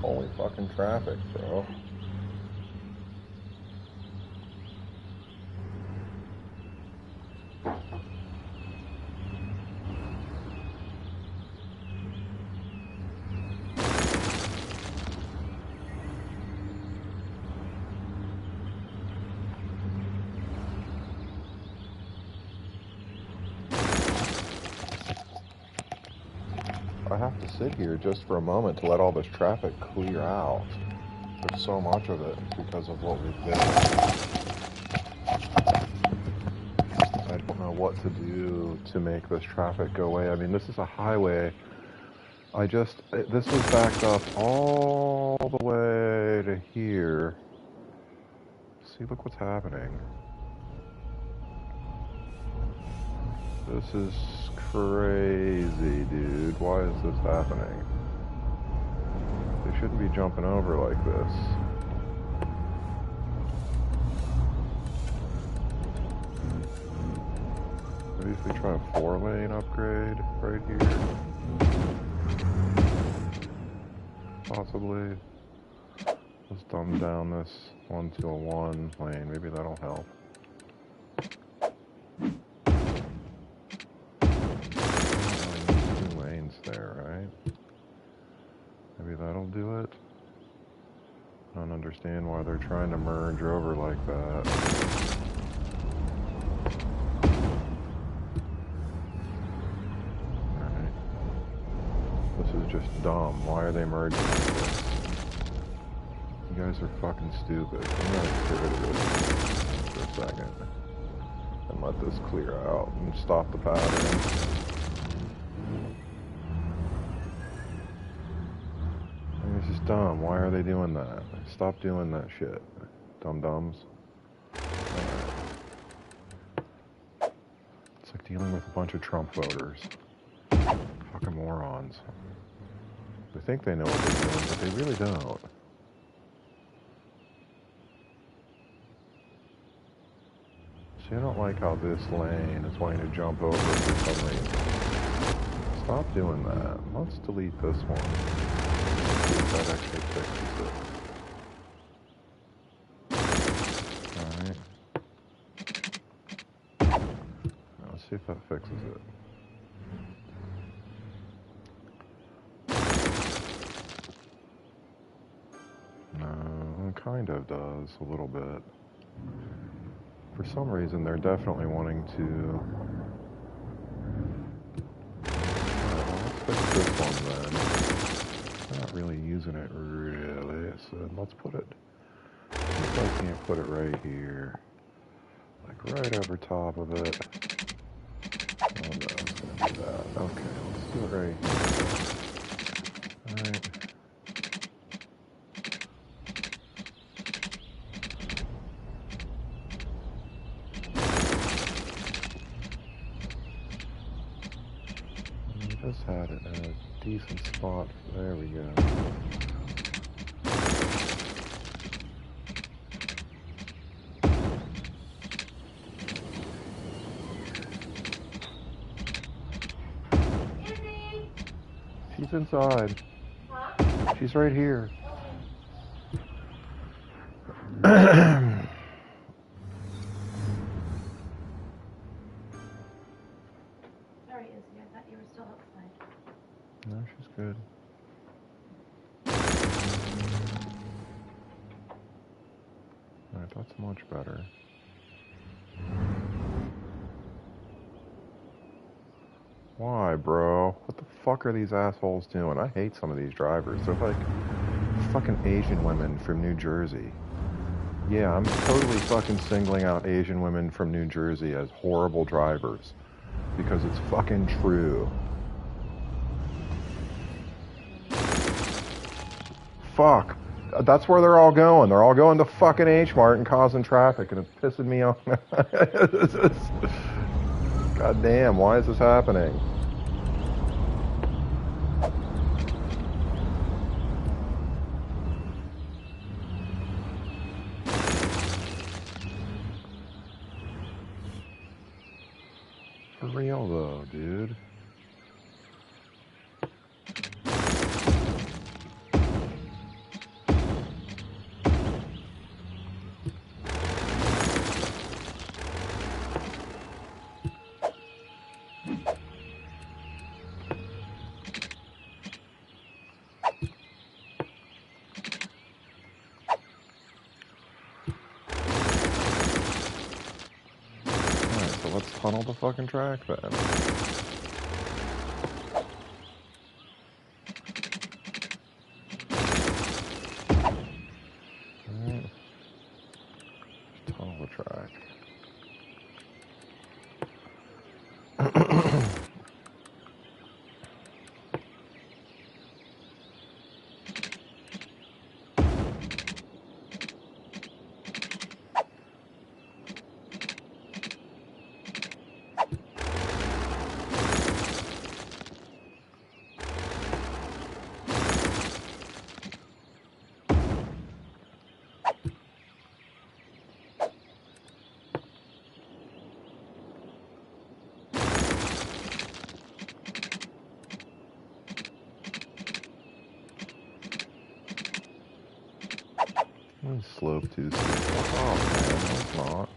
Holy fucking traffic, bro. I have to sit here just for a moment to let all this traffic clear out. There's so much of it because of what we've done. I don't know what to do to make this traffic go away. I mean, this is a highway. This was backed up all the way to here. See, look what's happening. This is crazy, dude. Why is this happening? They shouldn't be jumping over like this. Maybe if we try a 4-lane upgrade right here. Possibly. Let's dumb down this one to a 1 lane. Maybe that'll help. There, right? Maybe that'll do it. I don't understand why they're trying to merge over like that. Alright. This is just dumb. Why are they merging like this? You guys are fucking stupid. I'm gonna get rid of this for a second. And let this clear out and stop the pattern. It's just dumb. Why are they doing that? Stop doing that shit. Dum-dums. It's like dealing with a bunch of Trump voters. Fucking morons. They think they know what they're doing, but they really don't. See, I don't like how this lane is wanting to jump over for some reason. Stop doing that. Let's delete this one. See if that actually fixes it. Alright. Let's see if that fixes it. No, it kind of does, a little bit. For some reason, they're definitely wanting to... Alright, well, let's fix this one then. Not really using it, really, so let's put it... If I can't put it right here. Like, right over top of it. Oh no, it's gonna do that. Okay, let's do it right here. Alright. Just had it in a decent spot. There we go. She's inside. Huh? She's right here. Sorry, Izzy, I thought you were still outside. No, she's good. Alright, that's much better. Why, bro? What the fuck are these assholes doing? I hate some of these drivers. They're like fucking Asian women from New Jersey. Yeah, I'm totally fucking singling out Asian women from New Jersey as horrible drivers. Because it's fucking true. Fuck. That's where they're all going. They're all going to fucking H-Mart and causing traffic, and it's pissing me off. God damn, why is this happening? For real though, dude. Alright, so let's tunnel the fucking track then. Alright. Just tunnel the track. Slope too steep. Fuck off, man. No, it's not.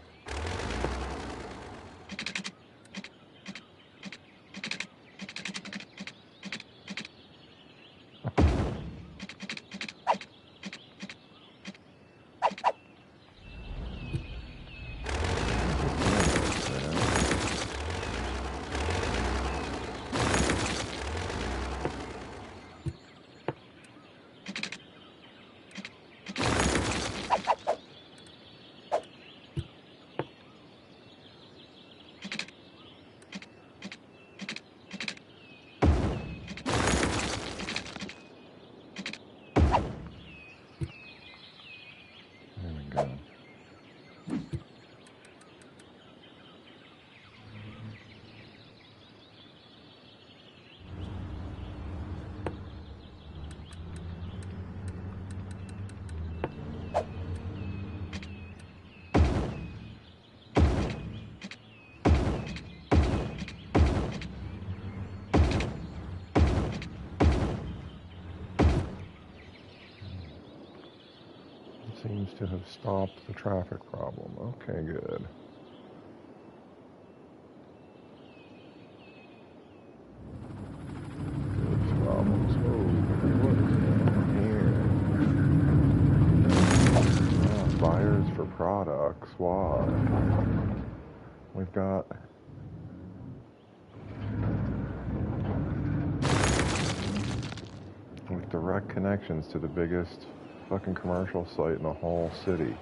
Seems to have stopped the traffic problem. Okay, good. Good problems. Oh, what is going on here? Buyers for products. Why? We've got with direct connections to the biggest fucking commercial site in the whole city.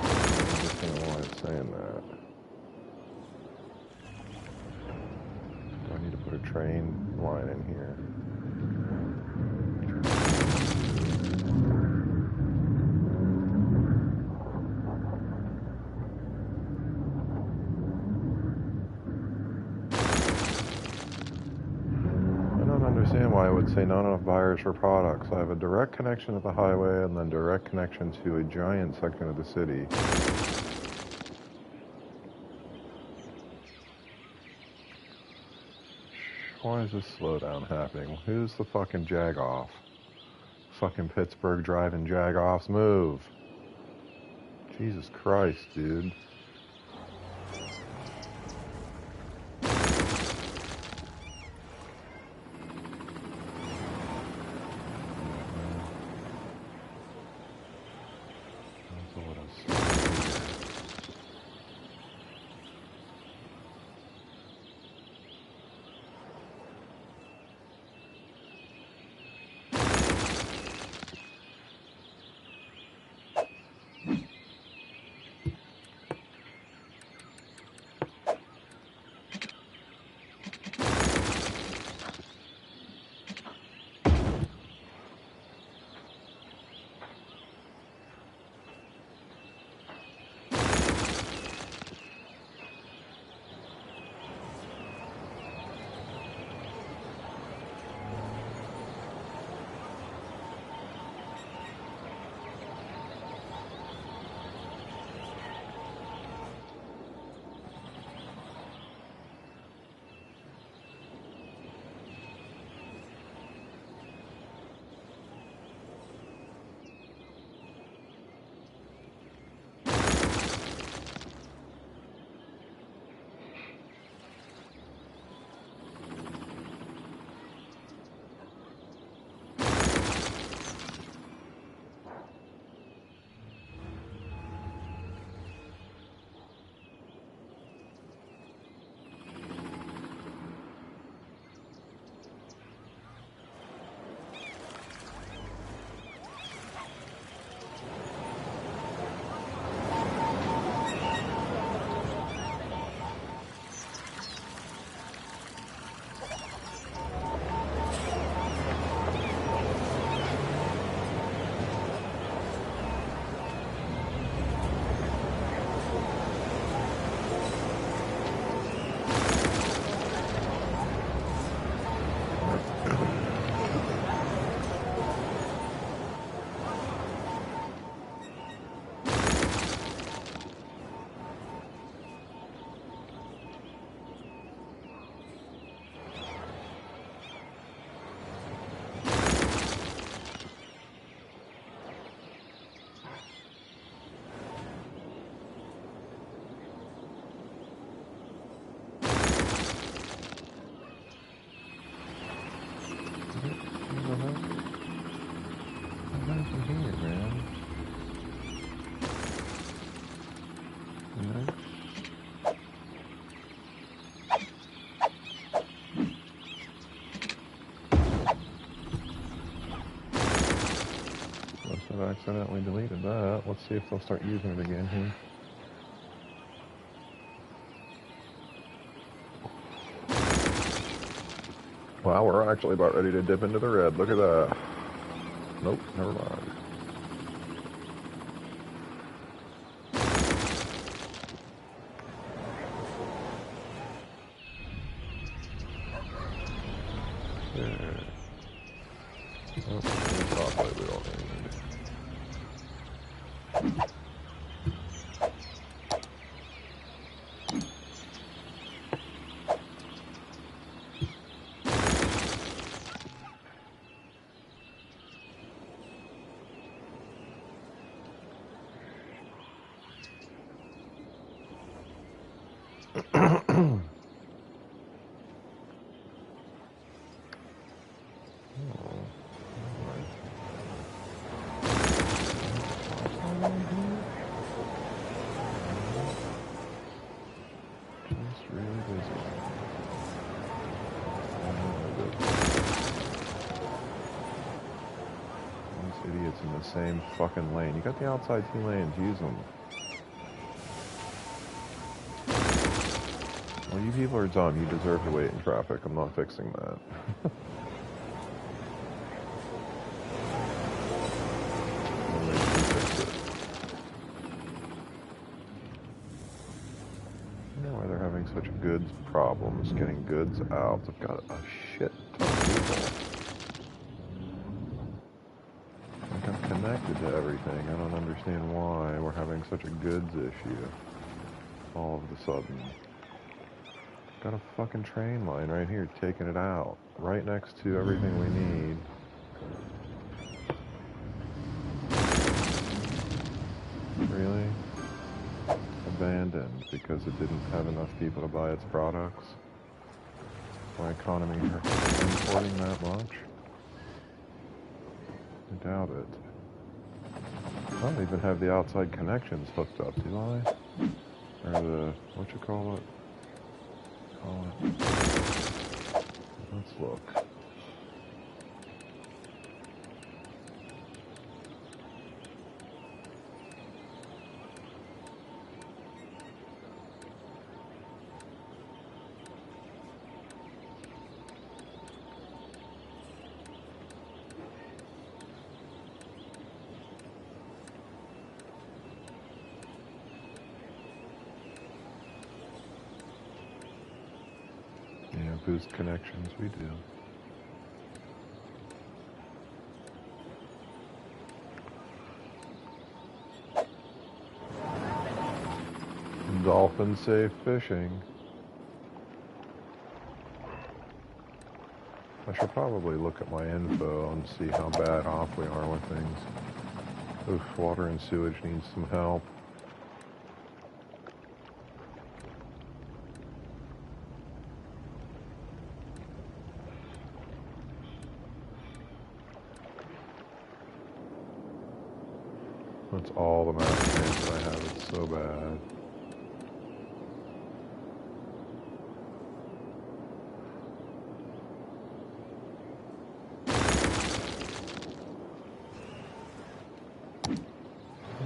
I understand why it's saying that. Do I need to put a train line in here? Why I would say not enough buyers for products. I have a direct connection to the highway and then direct connection to a giant section of the city. Why is this slowdown happening? Who's the fucking jag-off? Fucking Pittsburgh driving jag-offs, move. Jesus Christ, dude. accidentally deleted that. Let's see if they'll start using it again here. Wow, we're actually about ready to dip into the red. Look at that. Nope, never mind. There. Oh, there's stoplight we don't need. Idiots in the same fucking lane. You got the outside 2 lanes, use them. Well, you people are dumb. You deserve to wait in traffic. I'm not fixing that. I don't know why they're having such goods problems getting goods out. They've got a shit ton of people. I'm connected to everything. I don't understand why we're having such a goods issue all of a sudden. Got a fucking train line right here taking it out. Right next to everything we need. Really? Abandoned because it didn't have enough people to buy its products? My economy importing that much? I doubt it. I don't even have the outside connections hooked up, do I? Or the, what you call it? Let's look. Yeah, boost connections, we do. Dolphin safe fishing. I should probably look at my info and see how bad off we are with things. Oof, water and sewage needs some help. That's all the map change that I have. It's so bad.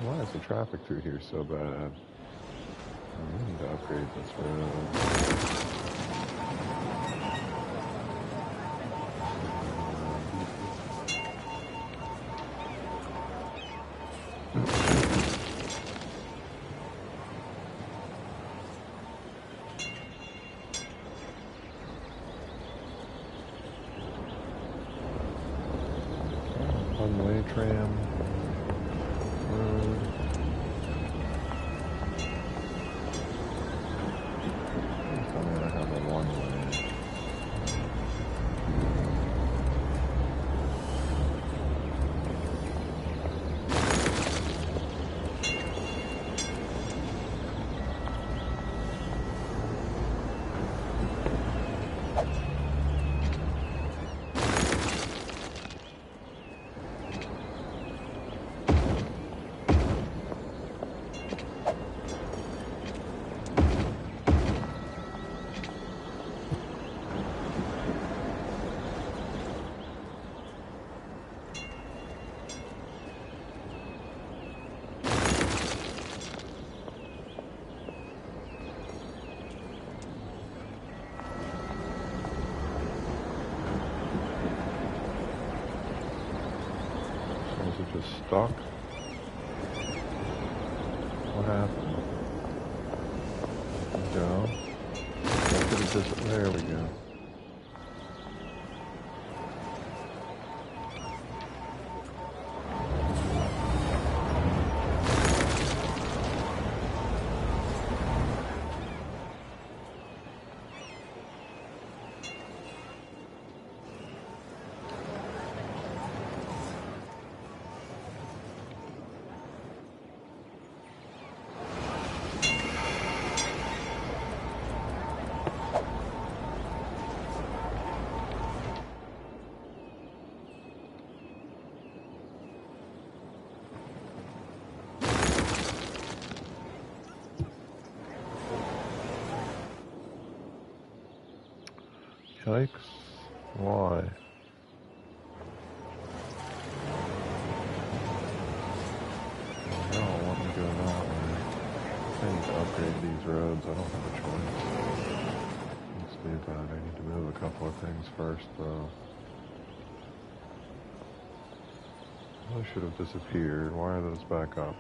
Why is the traffic through here so bad? We need to upgrade this road. One-way tram road. I'm gonna have a one-way. stuck? What happened? Go. Look at it just, there we go. Yikes. Why? I don't want to go that way. I need to upgrade these roads. I don't have a choice. Let's do that. I need to move a couple of things first, though. Those should have disappeared. Why are those back up?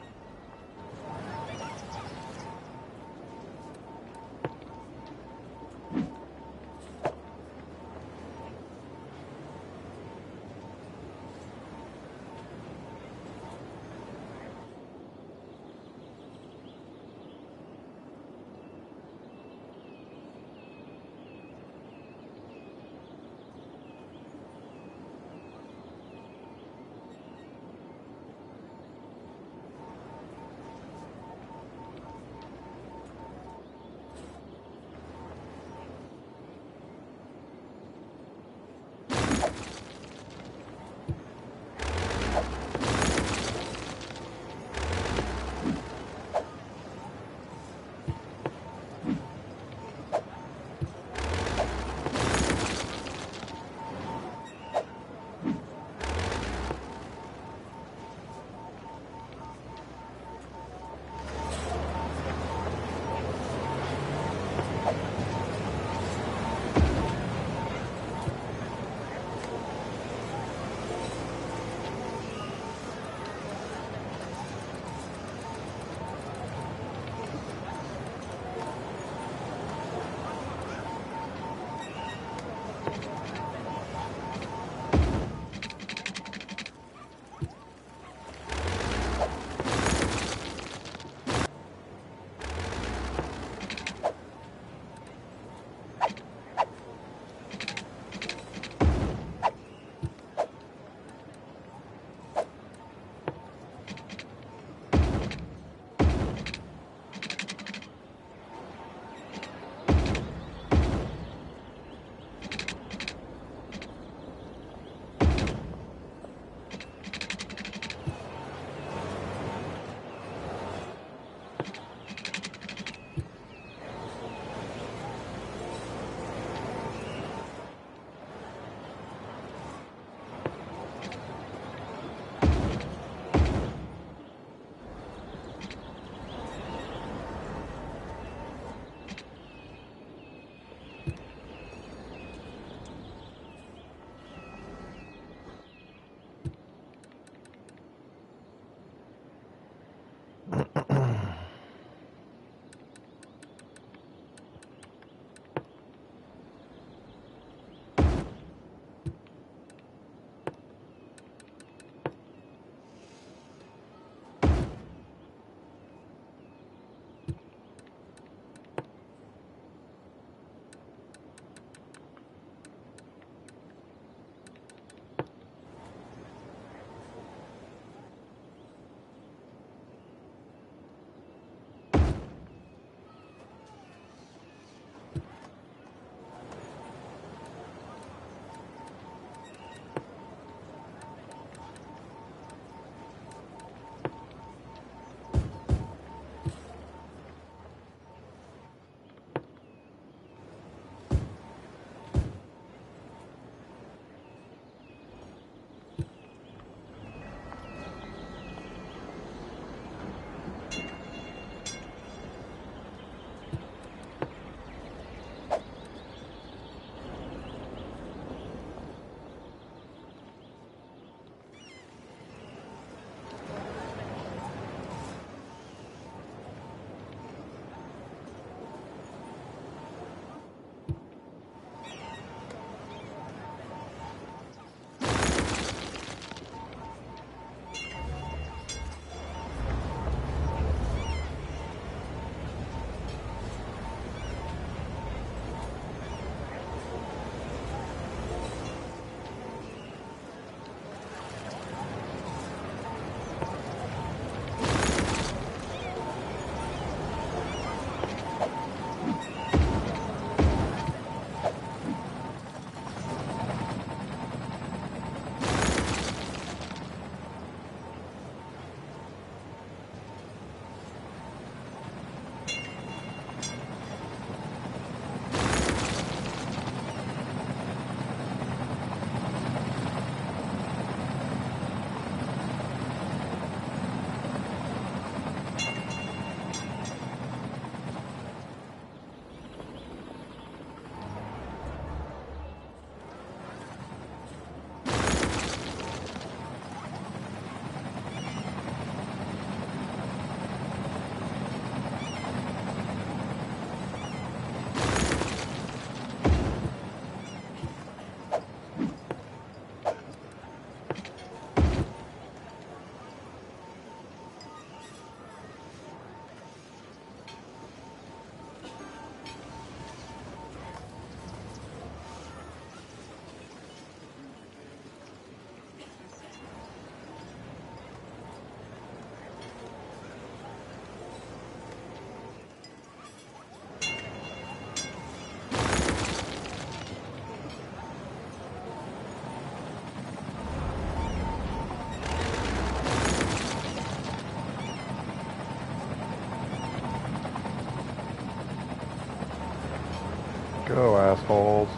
Go, assholes.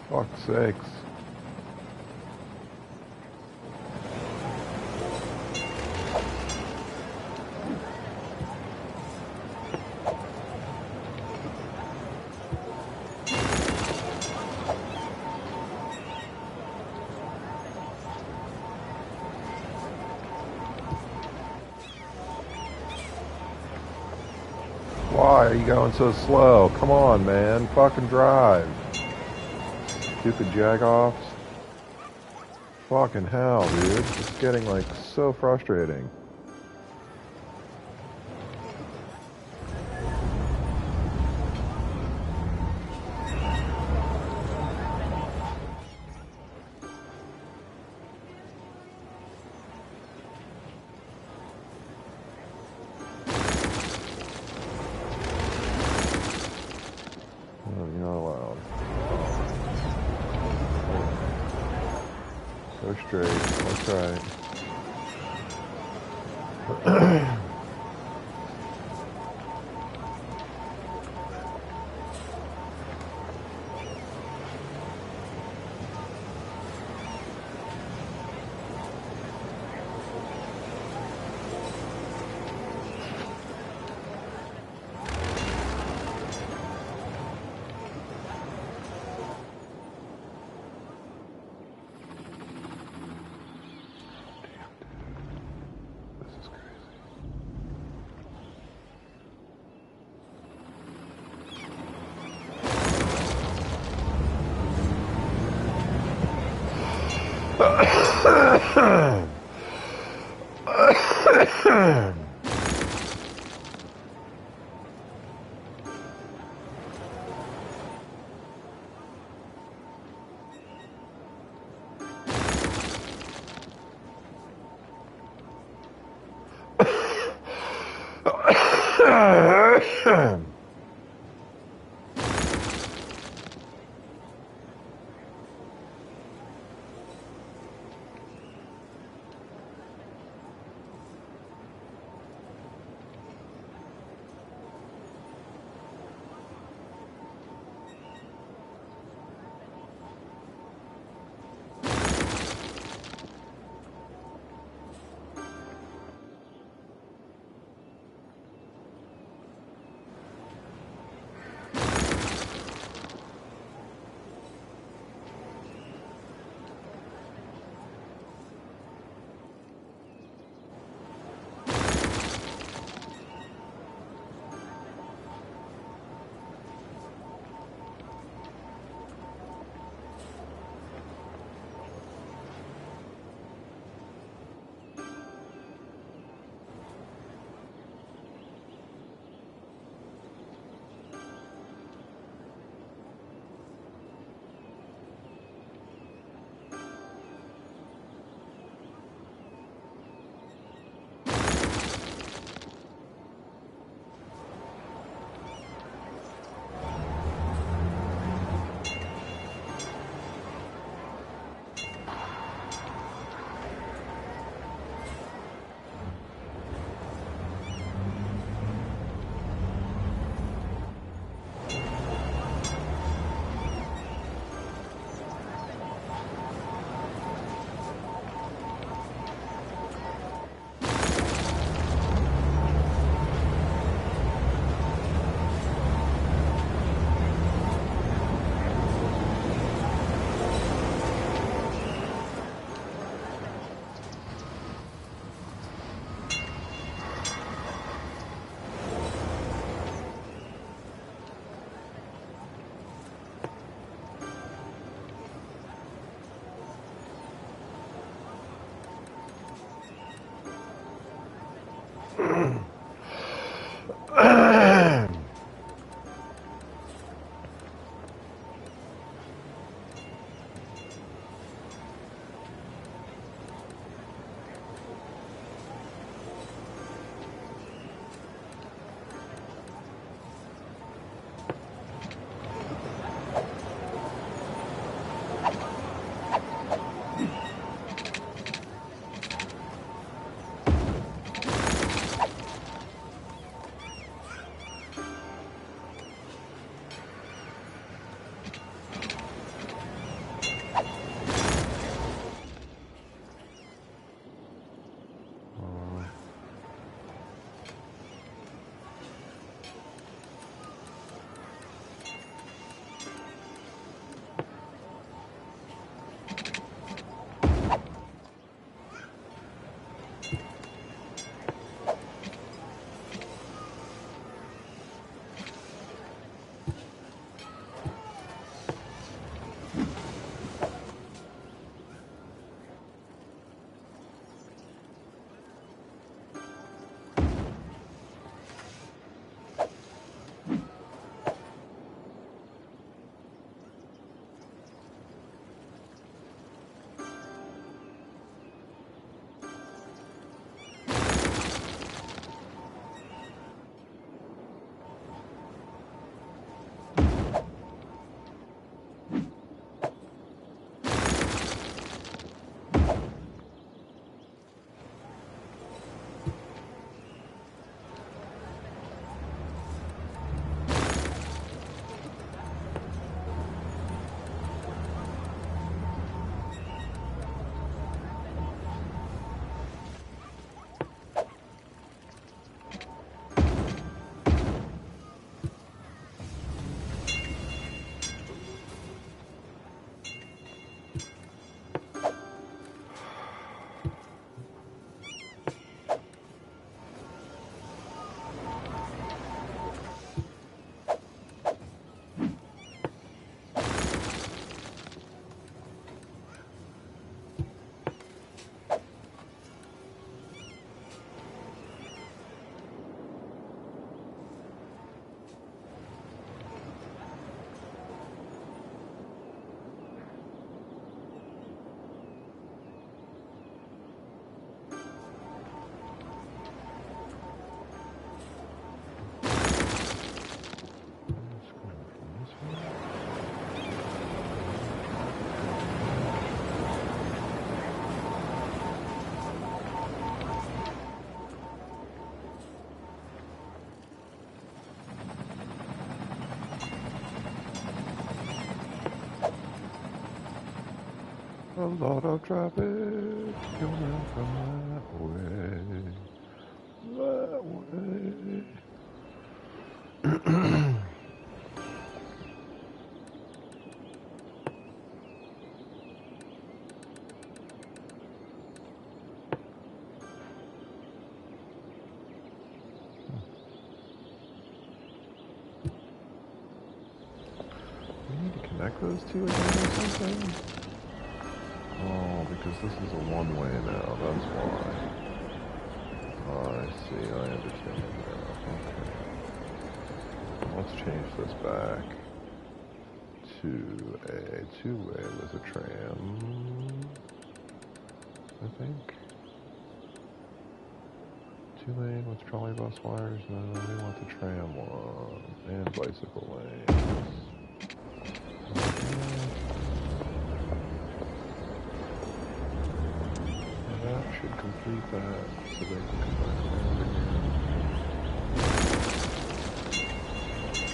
Fuck's sakes. Why are you going so slow? Come on, man. Fucking drive. Stupid jagoffs. Fucking hell, dude. It's getting, like, so frustrating. Oh, you're not allowed. Go straight. That's right. This is crazy. A lot of traffic coming from that way. That way. We need to connect those two again or something? Oh, because this is a one-way now, that's why. Oh, I see, I understand now. Okay. Let's change this back to a two-way with a tram, I think. Two-lane with trolley bus wires, no, we want the tram one, and bicycle lanes. That should complete that, so they can come back around again.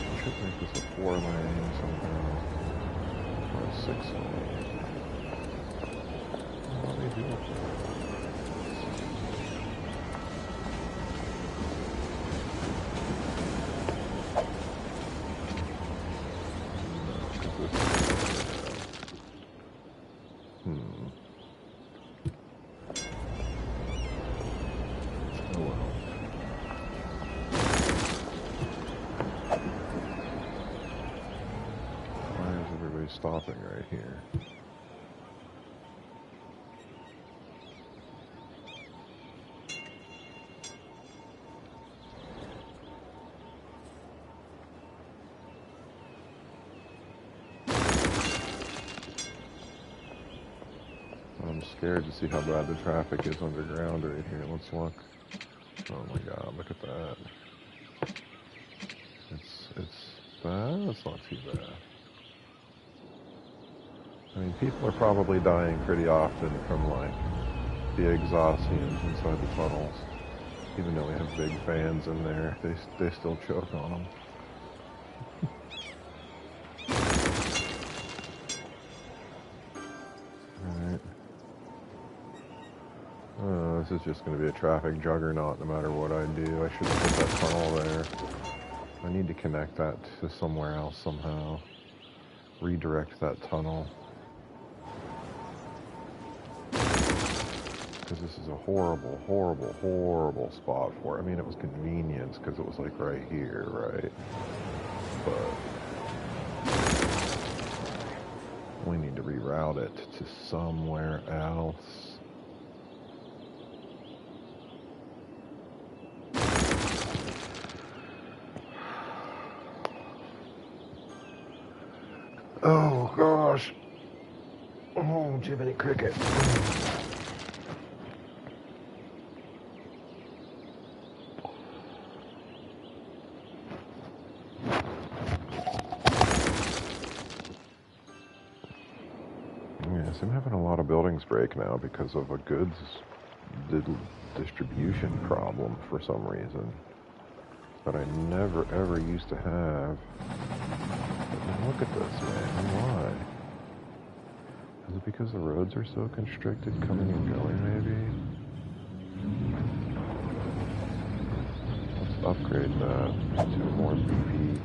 We should make this a 4-lane somehow, or a 6-lane. What do they do with that? Stopping right here. I'm scared to see how bad the traffic is underground right here. Let's look. Oh my god, look at that. It's bad. It's not too bad. I mean, people are probably dying pretty often from, like, the exhaust fumes inside the tunnels. Even though we have big fans in there, they still choke on them. Alright. This is just going to be a traffic juggernaut no matter what I do. I should have put that tunnel there. I need to connect that to somewhere else somehow. Redirect that tunnel. Because this is a horrible, horrible, horrible spot for it. I mean, it was convenience because it was like right here, right? But we need to reroute it to somewhere else. Oh gosh. Oh, Jiminy Cricket. Yes, I'm having a lot of buildings break now because of a goods distribution problem for some reason that I never ever used to have. But look at this, man. Why? Is it because the roads are so constricted coming and going, maybe? Let's upgrade that to more BP.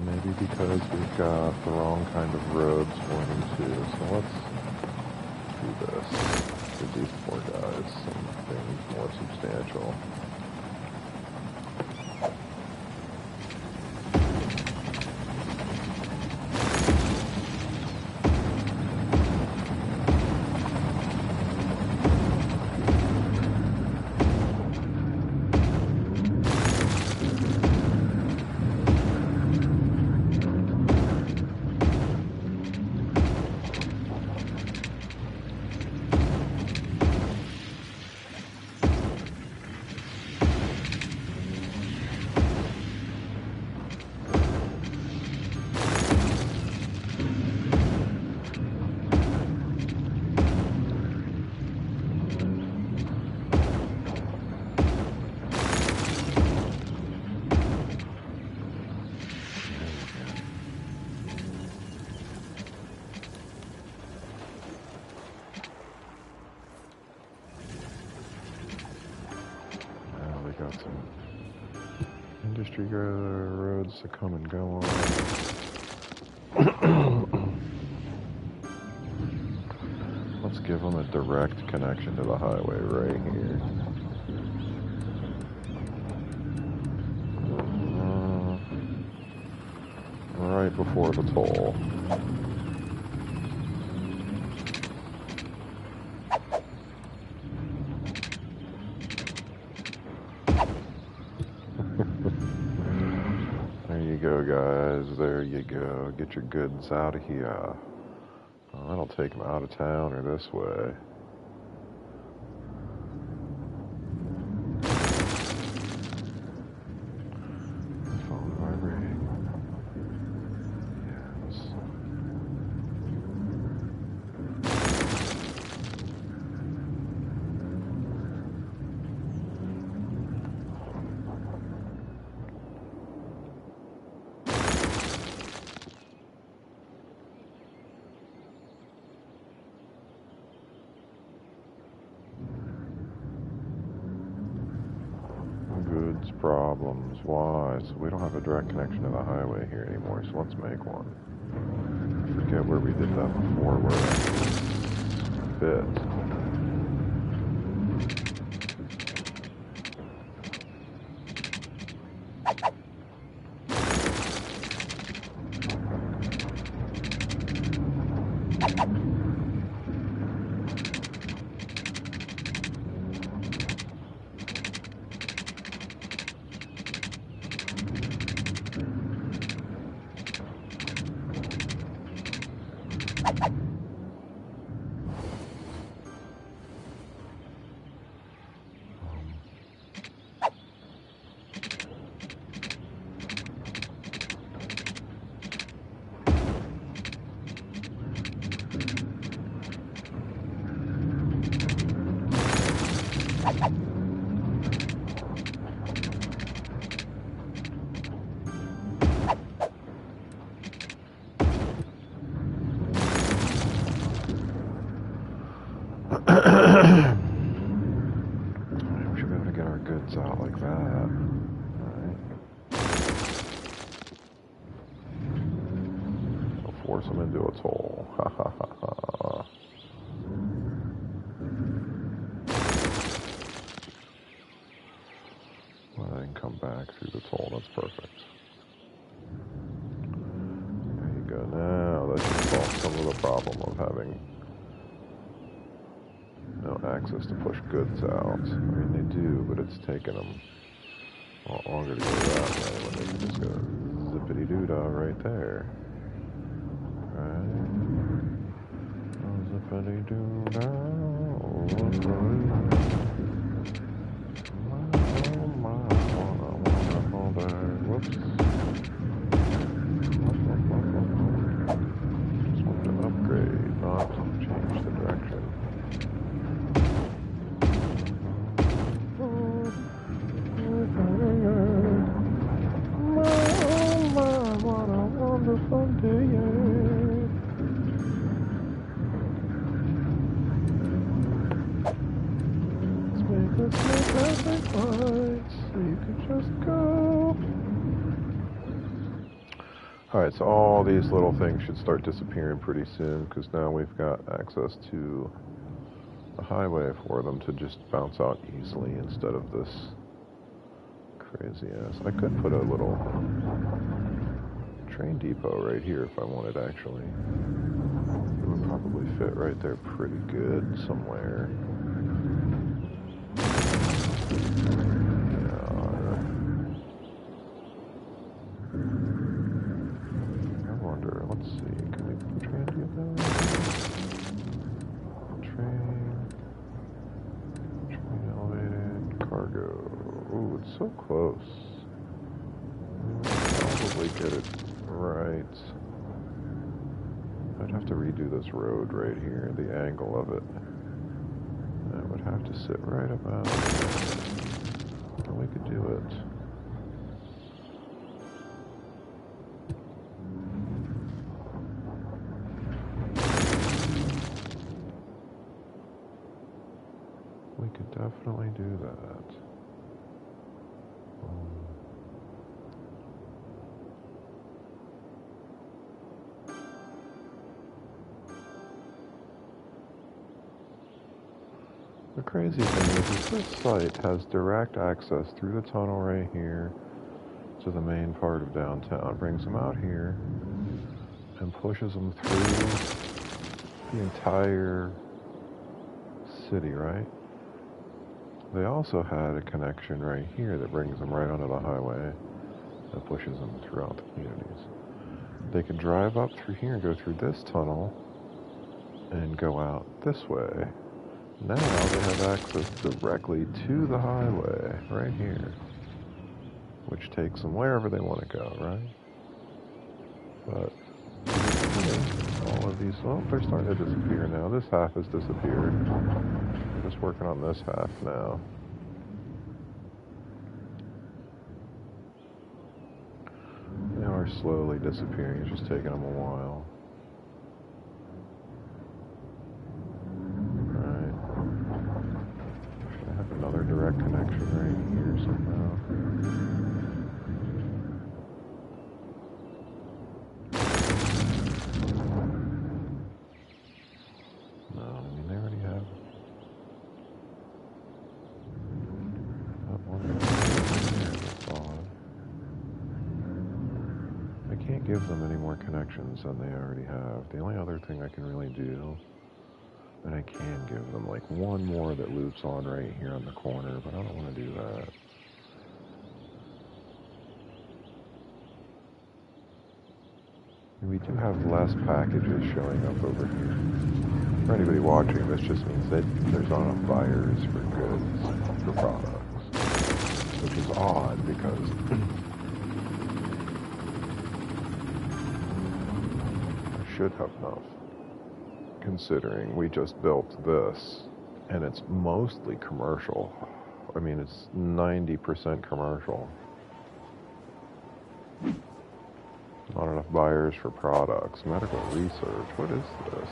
Maybe because we've got the wrong kind of roads pointing to. So let's do this. Give these poor guys something more substantial. country roads to come and go on. Let's give them a direct connection to the highway right here. Right before the toll. There you go, guys. There you go. Get your goods out of here. Oh, that'll take them out of town or this way. Phone vibrating. Yes. Goods problems. Why? So we don't have a direct connection to the highway here anymore, so let's make one. I forget where we did that before, where it actually fit. We should be able to get our goods out like that. Alright. We'll force them into a toll. Ha ha ha ha. Well, they can come back through the toll. That's perfect. There you go. Now that should solve some of the problem of having no access to push goods out. I mean, they do, but it's taken them a lot longer to go that way when they can just go zippity-doo-dah right there. Right? Oh, zippity-doo-dah. Wonderful day. Whoops. Just want to upgrade, not change the direction. What a wonderful day. Let's make traffic lights so you can just go. Alright, so all these little things should start disappearing pretty soon because now we've got access to the highway for them to just bounce out easily instead of this crazy ass. I could put a little train depot right here if I wanted, actually. It would probably fit right there pretty good somewhere. I wonder, let's see, can we put a train depot? Train elevated, cargo. Ooh, it's so close. Probably get it right. I'd have to redo this road right here, the angle of it. It would have to sit right about there. And we could do it. We could definitely do that. The crazy thing is this site has direct access through the tunnel right here to the main part of downtown. Brings them out here and pushes them through the entire city, right? They also had a connection right here that brings them right onto the highway that pushes them throughout the communities. They can drive up through here and go through this tunnel and go out this way. Now they have access directly to the highway right here, which takes them wherever they want to go, right? But all of these, well, they're starting to disappear now. This half has disappeared. I'm just working on this half now. They are slowly disappearing. It's just taking them a while. Another direct connection right here somehow. No, I mean they already have that one right there, that's odd. I can't give them any more connections than they already have. The only other thing I can really do, and I can give them like one more that loops on right here on the corner, but I don't want to do that. And we do have less packages showing up over here. For anybody watching, this just means that there's not enough buyers for goods, for products, which is odd because I should have enough. Considering we just built this, and it's mostly commercial. I mean, it's 90% commercial. Not enough buyers for products. Medical research, what is this?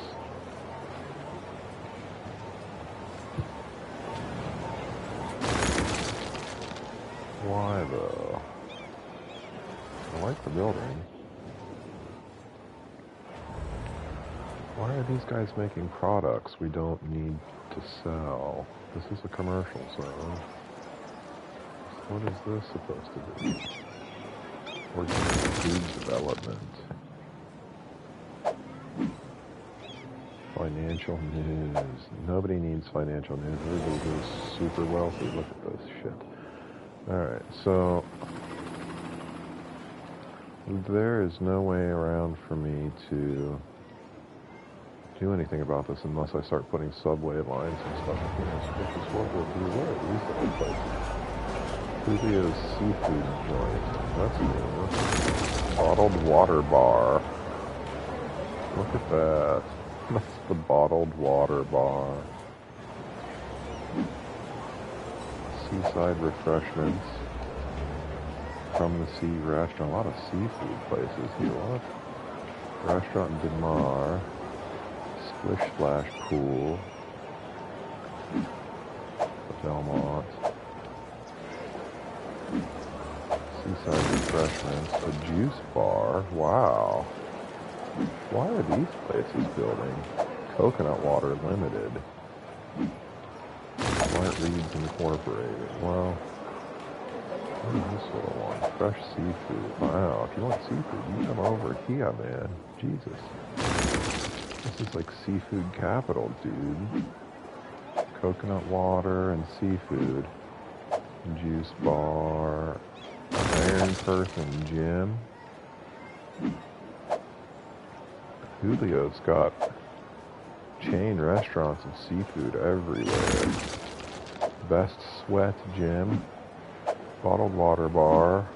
Why though? I like the building. Why are these guys making products we don't need to sell? This is a commercial zone. What is this supposed to be? Organic food development. Financial news. Nobody needs financial news. Everybody's super wealthy. Look at this shit. Alright, so there is no way around for me to do anything about this unless I start putting subway lines and stuff in here, which is what we'll do. Where are these little places? Julio's Seafood Joint. That's new. Bottled water bar. Look at that. That's the bottled water bar. Seaside refreshments. From the Sea restaurant. A lot of seafood places here. What? Restaurant Demar. Splish Splash Pool. Belmont. Seaside refreshments. A juice bar. Wow. Why are these places building? Coconut Water Limited. Smart Reeds Incorporated. Well, what is this little one? Fresh seafood. Wow, if you want seafood, you come over here, man. Jesus. This is like seafood capital, dude. Coconut water and seafood. Juice bar. Iron Person Gym. Julio's got chain restaurants and seafood everywhere. Best Sweat Gym. Bottled water bar.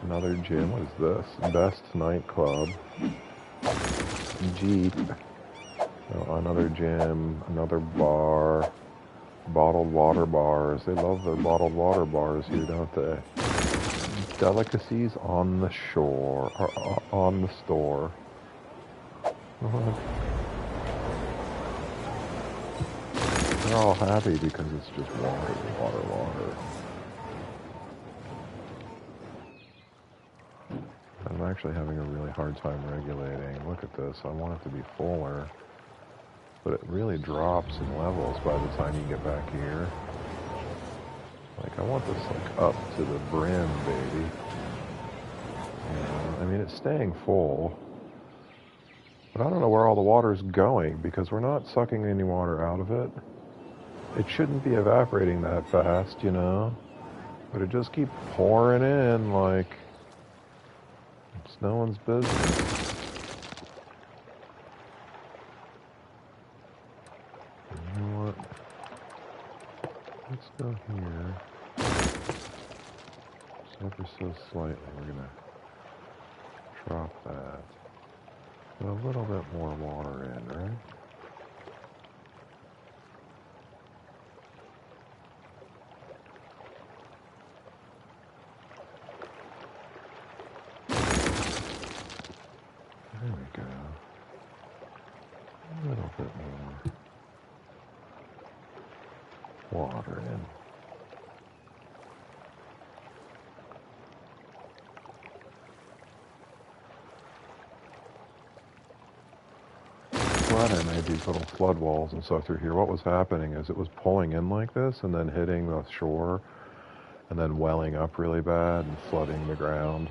Another gym. What is this? Best Nightclub. Jeep. Oh, another gym. Another bar. Bottled water bars. They love their bottled water bars here, don't they? Delicacies on the shore. Or on the store. They're all happy because it's just water, water, water. I'm actually having a really hard time regulating. Look at this. I want it to be fuller. but it really drops in levels by the time you get back here. Like, I want this, like, up to the brim, baby. I mean, it's staying full, but I don't know where all the water's going, because we're not sucking any water out of it. It shouldn't be evaporating that fast, you know? But it just keeps pouring in like it's no one's business. You know what? Let's go here. Just ever so slightly. We're going to drop that. Put a little bit more water in, right? There we go. A little bit more water in. Glad I made these little flood walls and stuff through here. What was happening is it was pulling in like this and then hitting the shore and then welling up really bad and flooding the ground.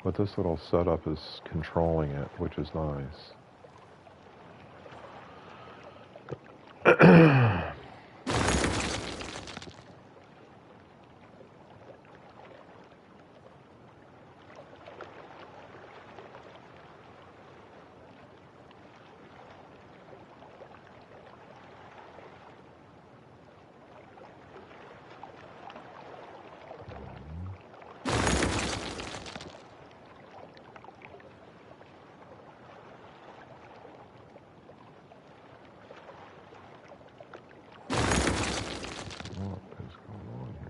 But this little setup is controlling it, which is nice.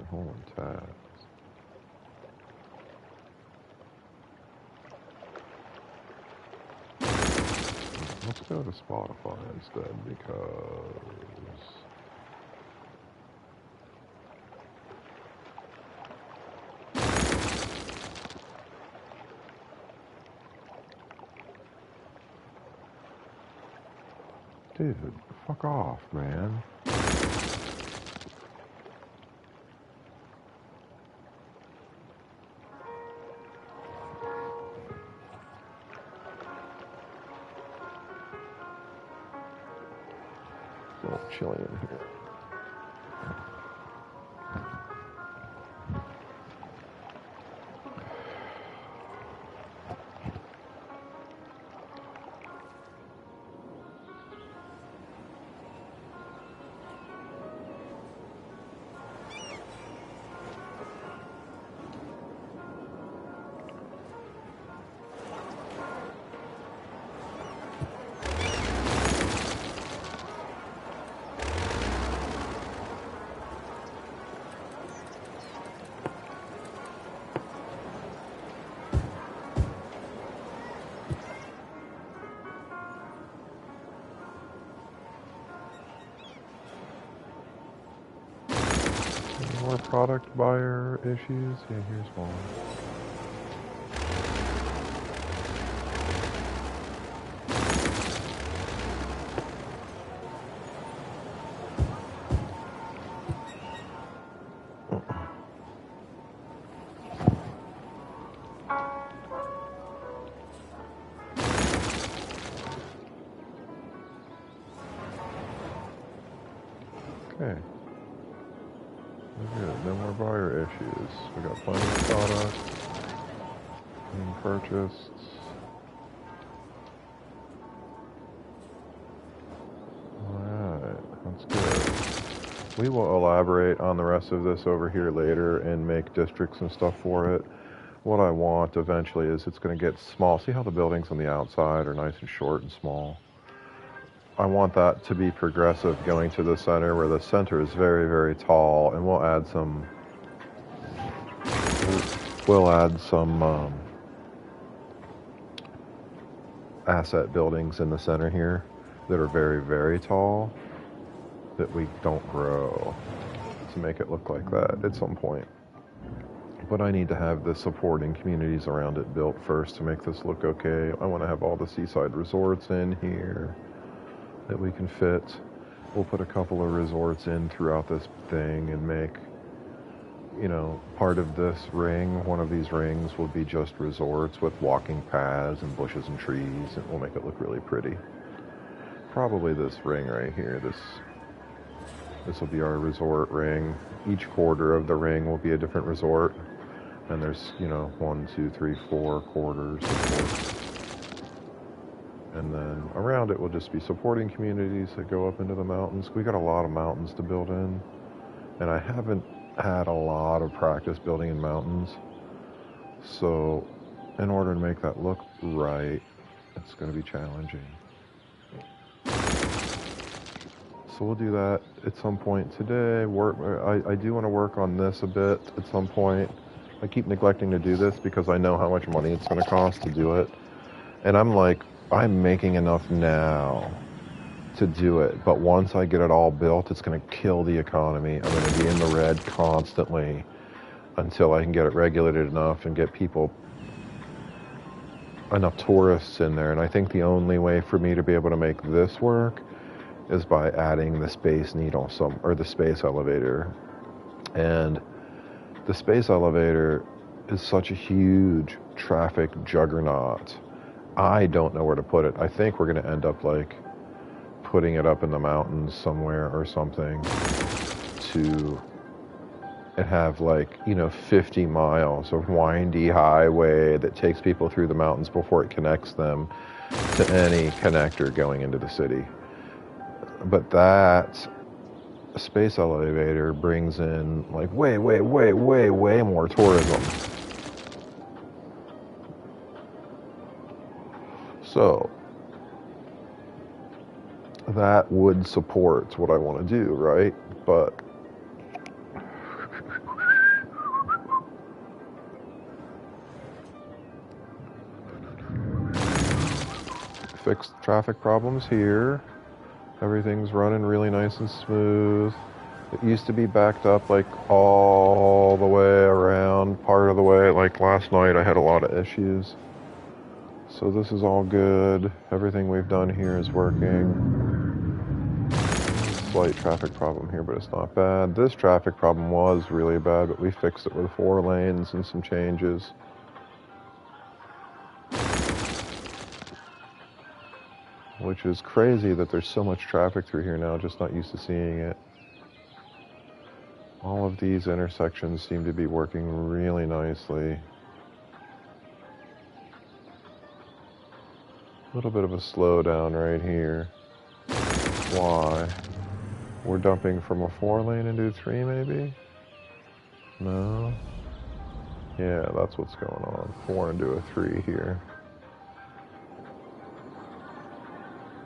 Holding tabs. Let's go to Spotify instead because dude, fuck off, man. It's a little chilly in here. More product buyer issues? Yeah, here's one. Okay. We're good. No more buyer issues. We got plenty of products being purchased. Alright, that's good. We will elaborate on the rest of this over here later and make districts and stuff for it. What I want eventually is it's going to get small. See how the buildings on the outside are nice and short and small? I want that to be progressive going to the center, where the center is very, very tall, and we'll add some asset buildings in the center here that are very, very tall that we don't grow to make it look like that at some point. But I need to have the supporting communities around it built first to make this look okay. I want to have all the seaside resorts in here. that we can fit. We'll put a couple of resorts in throughout this thing and make, you know, part of this ring, one of these rings will be just resorts with walking paths and bushes and trees, and we'll make it look really pretty. Probably this ring right here, this will be our resort ring. Each quarter of the ring will be a different resort, and there's, you know, 1, 2, 3, 4 quarters, of course. And then around it will just be supporting communities that go up into the mountains. We got a lot of mountains to build in, and I haven't had a lot of practice building in mountains. So in order to make that look right, it's going to be challenging. So we'll do that at some point today. I do want to work on this a bit at some point. I keep neglecting to do this because I know how much money it's going to cost to do it. And I'm making enough now to do it. But once I get it all built, it's going to kill the economy. I'm going to be in the red constantly until I can get it regulated enough and get enough tourists in there. And I think the only way for me to be able to make this work is by adding the Space Needle or the space elevator. And the space elevator is such a huge traffic juggernaut. I don't know where to put it. I think we're going to end up like putting it up in the mountains somewhere or something and have, like, you know, 50 miles of windy highway that takes people through the mountains before it connects them to any connector going into the city. But that space elevator brings in like way more tourism. So that would support what I want to do, right? But fixed traffic problems here. Everything's running really nice and smooth. It used to be backed up like all the way around, part of the way. Like last night I had a lot of issues. So this is all good. Everything we've done here is working. Slight traffic problem here, but it's not bad. This traffic problem was really bad, but we fixed it with 4 lanes and some changes. Which is crazy that there's so much traffic through here now, just not used to seeing it. All of these intersections seem to be working really nicely. A little bit of a slowdown right here. Why? We're dumping from a 4 lane into a 3 maybe? No? Yeah, that's what's going on. 4 into a 3 here.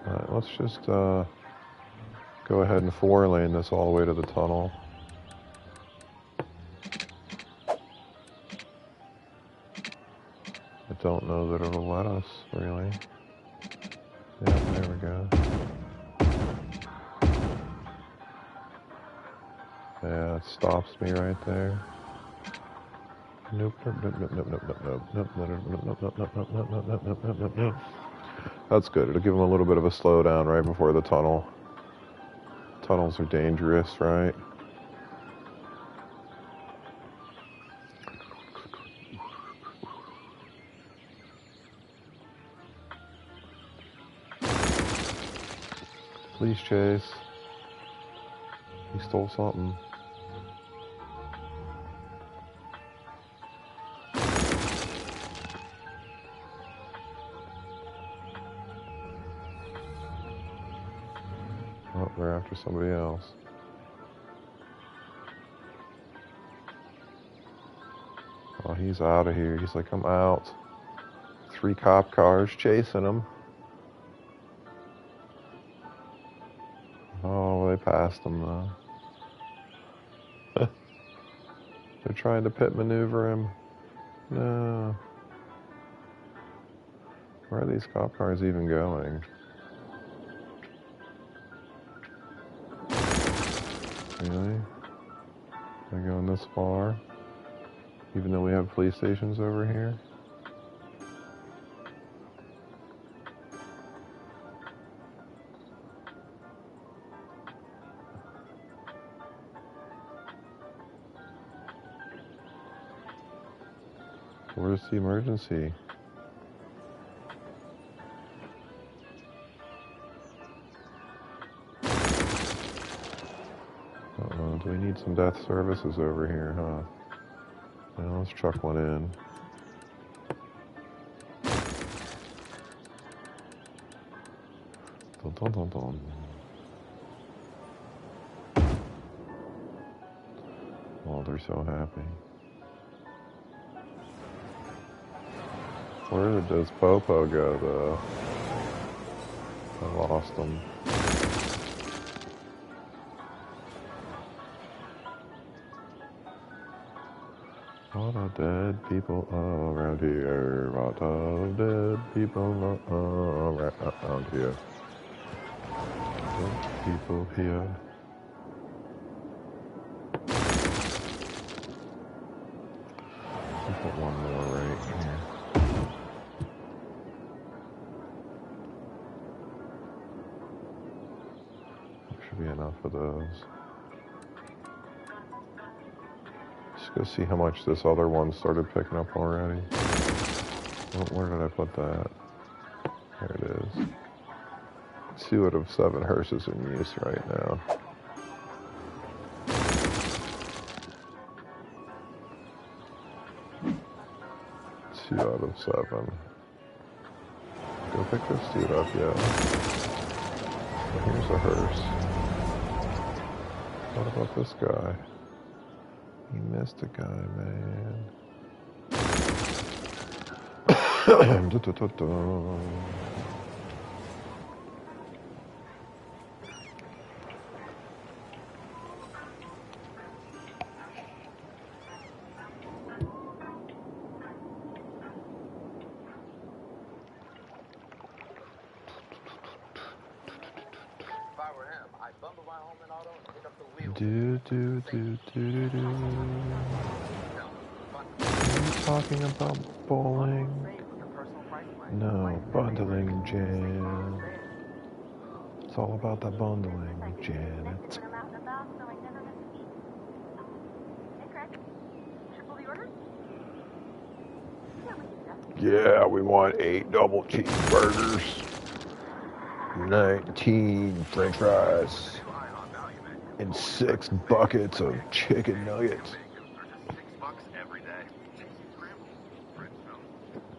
Alright, let's just go ahead and 4 lane this all the way to the tunnel. I don't know that it'll let us, really. Yeah, there we go. Yeah, it stops me right there. Nope, nope, nope, nope, nope, nope, nope, nope, nope, nope, nope, nope, nope, nope, nope, nope, nope, nope, nope, nope. That's good. It'll give them a little bit of a slowdown right before the tunnel. Tunnels are dangerous, right? Police chase. He stole something. Oh, they're after somebody else. Oh, he's out of here. He's like, I'm out. 3 cop cars chasing him. Oh, they passed him though. They're trying to pit maneuver him. No. Where are these cop cars even going? Really? They're going this far? Even though we have police stations over here? Where's the emergency? Do we need some death services over here, huh? Well, let's chuck one in. Dun, dun, dun, dun. Oh, they're so happy. Where does Popo go, though? I lost him. Lot of dead people around here. Lot of dead people around here. Dead people here. I'll put one more right here. Should be enough of those. Just go see how much this other one started picking up already. Oh, where did I put that? There it is. 2 out of 7 hearses in use right now. Two out of 7. Go pick this dude up, yeah. Well, here's a hearse. What about this guy? You missed a guy, man. Do do do do do do. Are you talking about bowling? No, bundling, Jan. It's all about the bundling, Janet. Yeah, we want 8 double cheeseburgers, 19 french fries, and 6 buckets of chicken nuggets.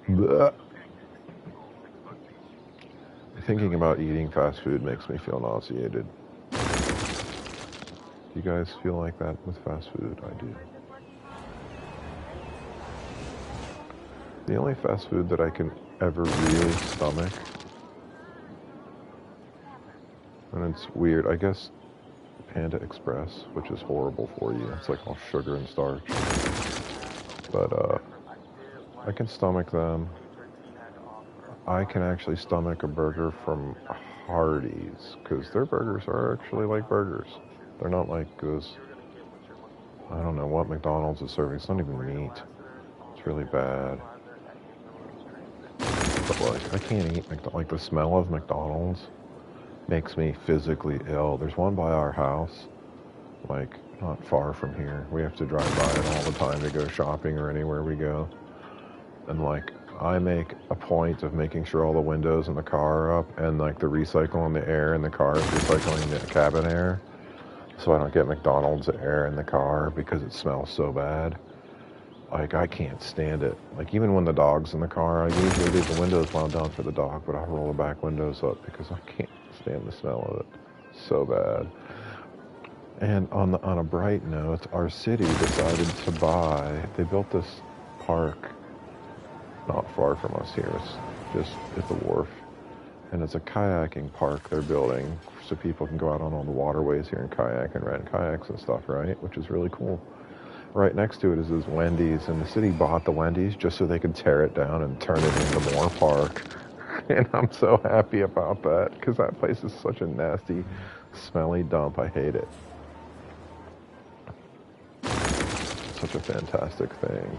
Blech. Thinking about eating fast food makes me feel nauseated. You guys feel like that with fast food? I do. The only fast food that I can ever really stomach, and it's weird, I guess Panda Express, which is horrible for you. It's like all sugar and starch. But I can stomach them. I can actually stomach a burger from Hardee's, because their burgers are actually like burgers. They're not like those, I don't know what McDonald's is serving. It's not even meat. It's really bad. But like, I can't eat like the smell of McDonald's makes me physically ill. There's one by our house, like not far from here. We have to drive by it all the time to go shopping or anywhere we go. And like, I make a point of making sure all the windows in the car are up, and like the recycling the air in the car is recycling the cabin air, so I don't get McDonald's air in the car because it smells so bad. Like, I can't stand it. Like, even when the dog's in the car, I usually leave the windows wound down for the dog, but I roll the back windows up because I can't stand the smell of it. So bad. And on a bright note, our city decided to buy, they built this park not far from us here. It's just at the wharf. And it's a kayaking park they're building so people can go out on all the waterways here and kayak and rent kayaks and stuff, right? Which is really cool. Right next to it is this Wendy's, and the city bought the Wendy's just so they could tear it down and turn it into more park. And I'm so happy about that, because that place is such a nasty, smelly dump. I hate it. It's such a fantastic thing.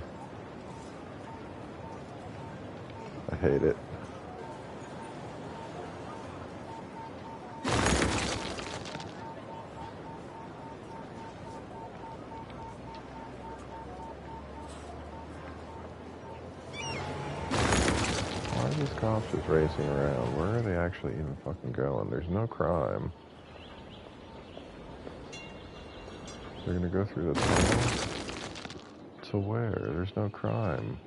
I hate it. these cops just racing around? Where are they actually even fucking going? There's no crime. They're gonna go through the tunnel? To where? There's no crime.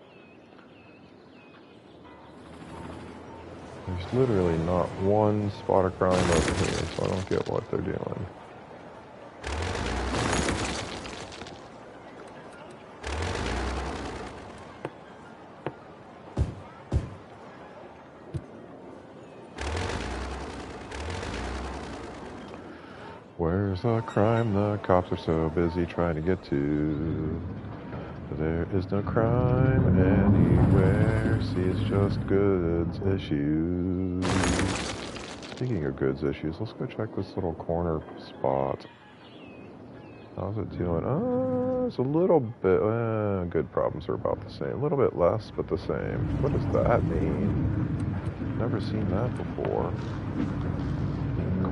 There's literally not one spot of crime over here, so I don't get what they're doing. Where's the crime the cops are so busy trying to get to? There is no crime anywhere, see it's just goods issues. Speaking of goods issues, let's go check this little corner spot. How's it doing? It's a little bit, good problems are about the same. A little bit less, but the same. What does that mean? Never seen that before.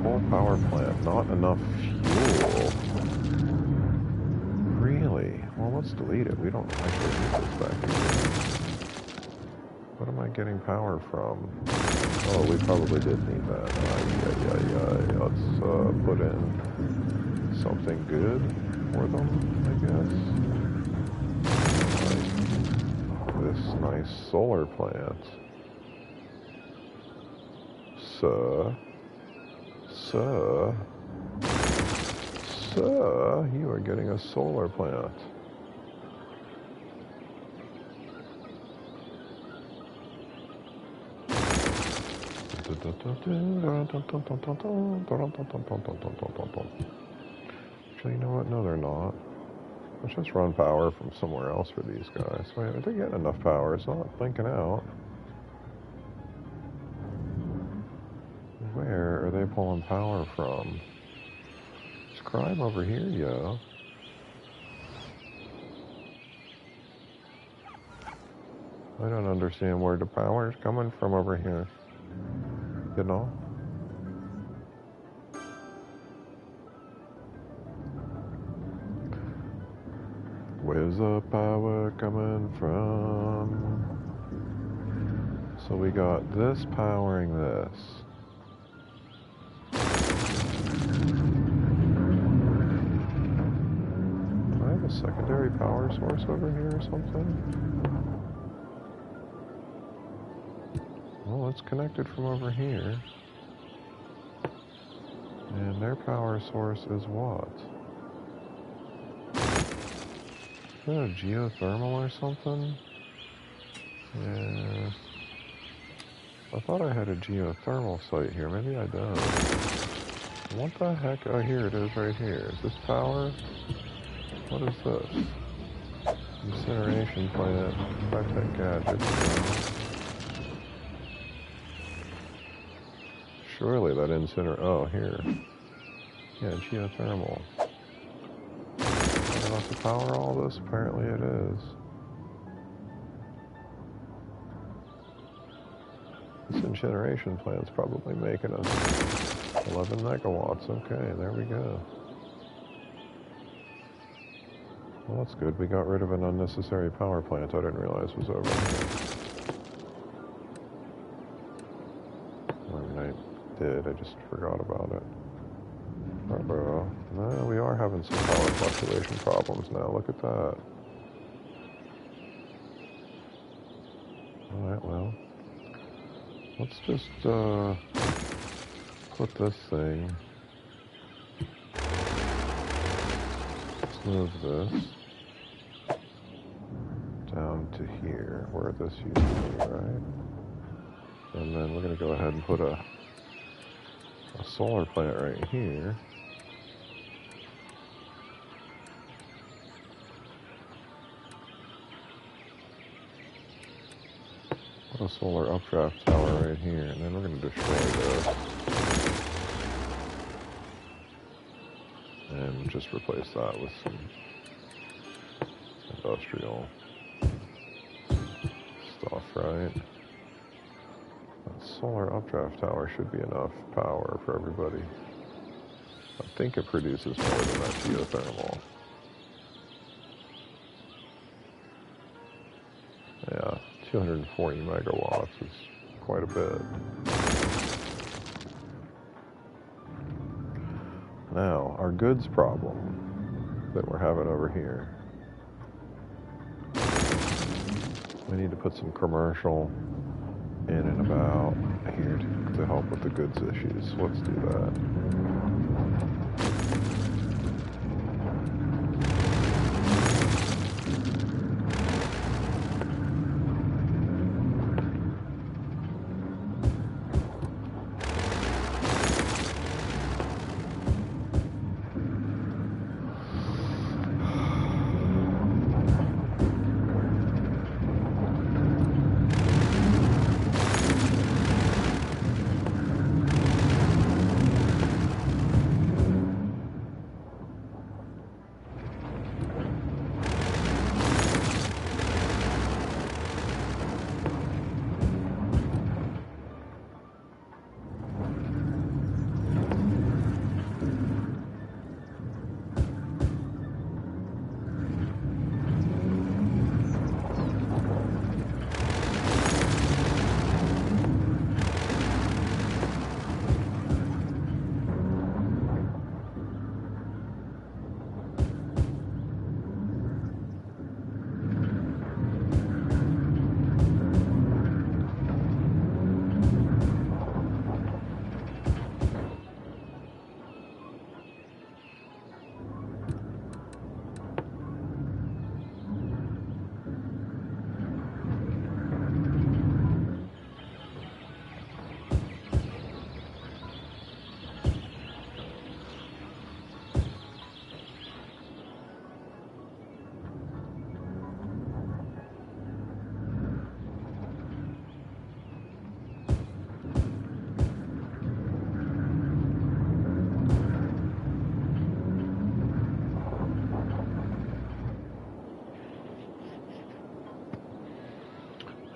Coal power plant, not enough fuel. Really? Well, let's delete it. We don't actually need this back here. What am I getting power from? Oh, we probably did need that. Let's put in something good for them, I guess. Like this nice solar plant. Sir, you are getting a solar plant. Actually, you know what? No, they're not. Let's just run power from somewhere else for these guys. Wait, they're getting enough power. It's not blinking out. Where are they pulling power from? There's crime over here, yo. I don't understand where the power is coming from over here. You know? Where's the power coming from? So we got this powering this. Do I have a secondary power source over here or something? Well, it's connected from over here. And their power source is what? Is that a geothermal or something? Yeah. I thought I had a geothermal site here. Maybe I don't. What the heck? Oh, here it is right here. Is this power? What is this? Incineration plant. High-tech gadgets. Surely that oh, here. Yeah, geothermal. Enough to power all this? Apparently it is. This incineration plant's probably making us 11 megawatts. Okay, there we go. Well, that's good. We got rid of an unnecessary power plant I didn't realize was over here. I mean, I did. I just forgot about it. Uh-oh. No, we are having some power fluctuation problems now. Look at that. Alright, well. Let's just, put this thing. Let's move this down to here, where this used to be, right? And then we're going to go ahead and put a solar plant right here. Put a solar updraft tower right here, and then we're going to destroy this. And just replace that with some industrial stuff, right? That solar updraft tower should be enough power for everybody. I think it produces more than that geothermal. Yeah, 240 megawatts is quite a bit. Now, our goods problem that we're having over here. We need to put some commercial in and about here to help with the goods issues. Let's do that.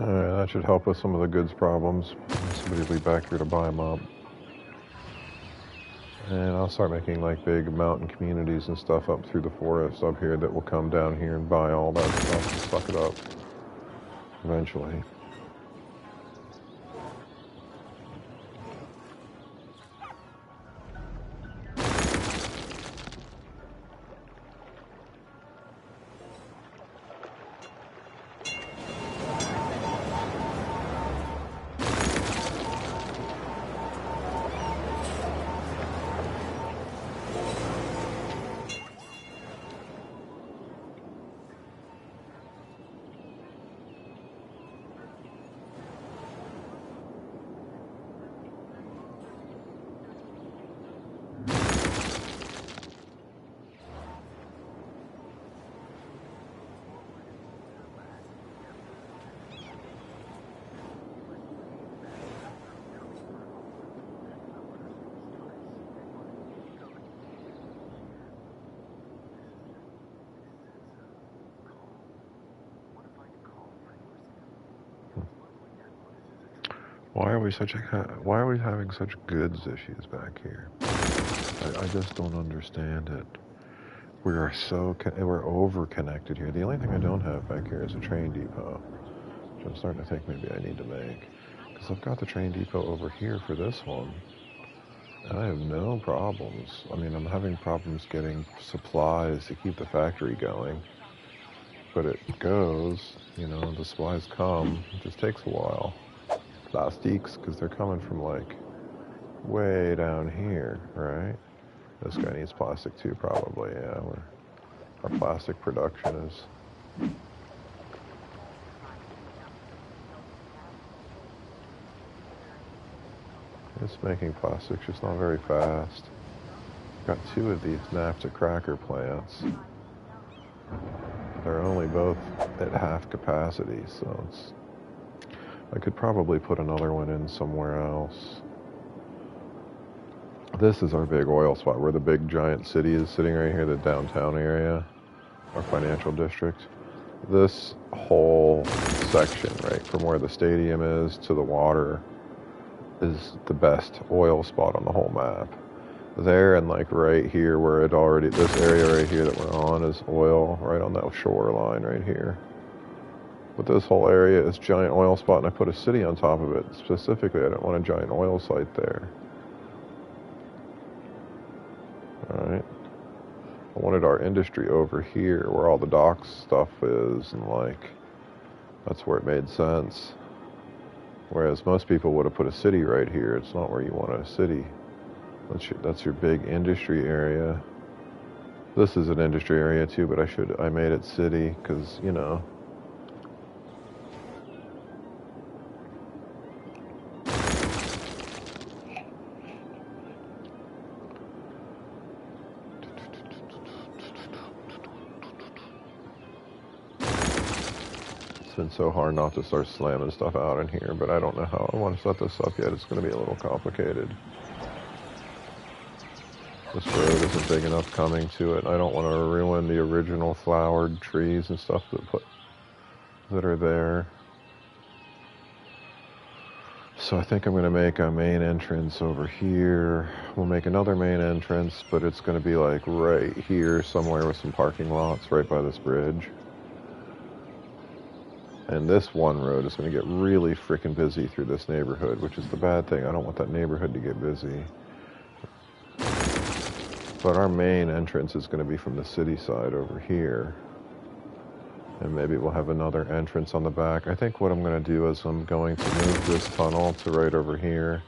Alright, that should help with some of the goods problems. Somebody will be back here to buy them up. And I'll start making like big mountain communities and stuff up through the forest up here that will come down here and buy all that stuff and suck it up eventually. Why are we having such goods issues back here? I just don't understand it. We're over connected here. The only thing I don't have back here is a train depot, which I'm starting to think maybe I need to make, because I've got the train depot over here for this one, and I have no problems. I mean, I'm having problems getting supplies to keep the factory going, but it goes, you know, the supplies come. It just takes a while. Plastiques, because they're coming from like way down here, right? This guy needs plastic too, probably. Yeah, our plastic production is it's making plastics, just not very fast. Got two of these naphtha cracker plants. They're only both at half capacity, so I could probably put another one in somewhere else. This is our big oil spot where the big giant city is sitting right here, the downtown area, our financial district. This whole section, right, from where the stadium is to the water, is the best oil spot on the whole map. There and like right here where this area right here that we're on is oil, right on that shoreline right here. But this whole area is giant oil spot, and I put a city on top of it. Specifically, I didn't want a giant oil site there. Alright. I wanted our industry over here, where all the docks stuff is, and like, that's where it made sense. Whereas most people would have put a city right here. It's not where you want a city. That's your big industry area. This is an industry area too, but I made it city, because, you know. It's been so hard not to start slamming stuff out in here, but I don't know how I want to set this up yet. It's going to be a little complicated. This road isn't big enough coming to it. I don't want to ruin the original flowered trees and stuff that are there. So I think I'm going to make a main entrance over here. We'll make another main entrance, but it's going to be like right here somewhere with some parking lots right by this bridge. And this one road is going to get really freaking busy through this neighborhood, which is the bad thing. I don't want that neighborhood to get busy. But our main entrance is going to be from the city side over here. And maybe we'll have another entrance on the back. I think what I'm going to do is I'm going to move this tunnel to right over here.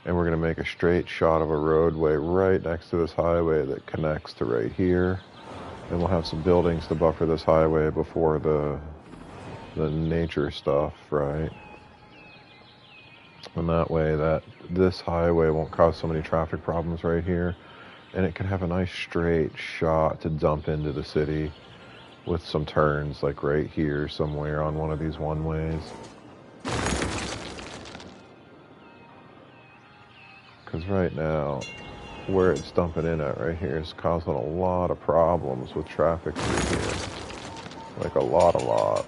And we're going to make a straight shot of a roadway right next to this highway that connects to right here. And we'll have some buildings to buffer this highway before the nature stuff, right? And that way this highway won't cause so many traffic problems right here. And it can have a nice straight shot to dump into the city with some turns like right here somewhere on one of these one-ways. Because right now, where it's dumping in at right here is causing a lot of problems with traffic through here. Like a lot.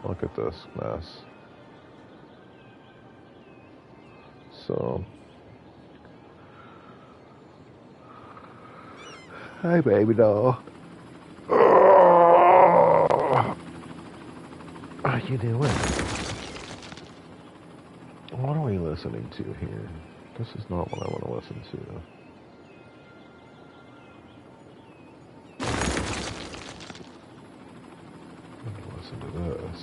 Look at this mess. So, hi baby doll. How you doing? What are we listening to here? This is not what I want to listen to. I'm gonna listen to this.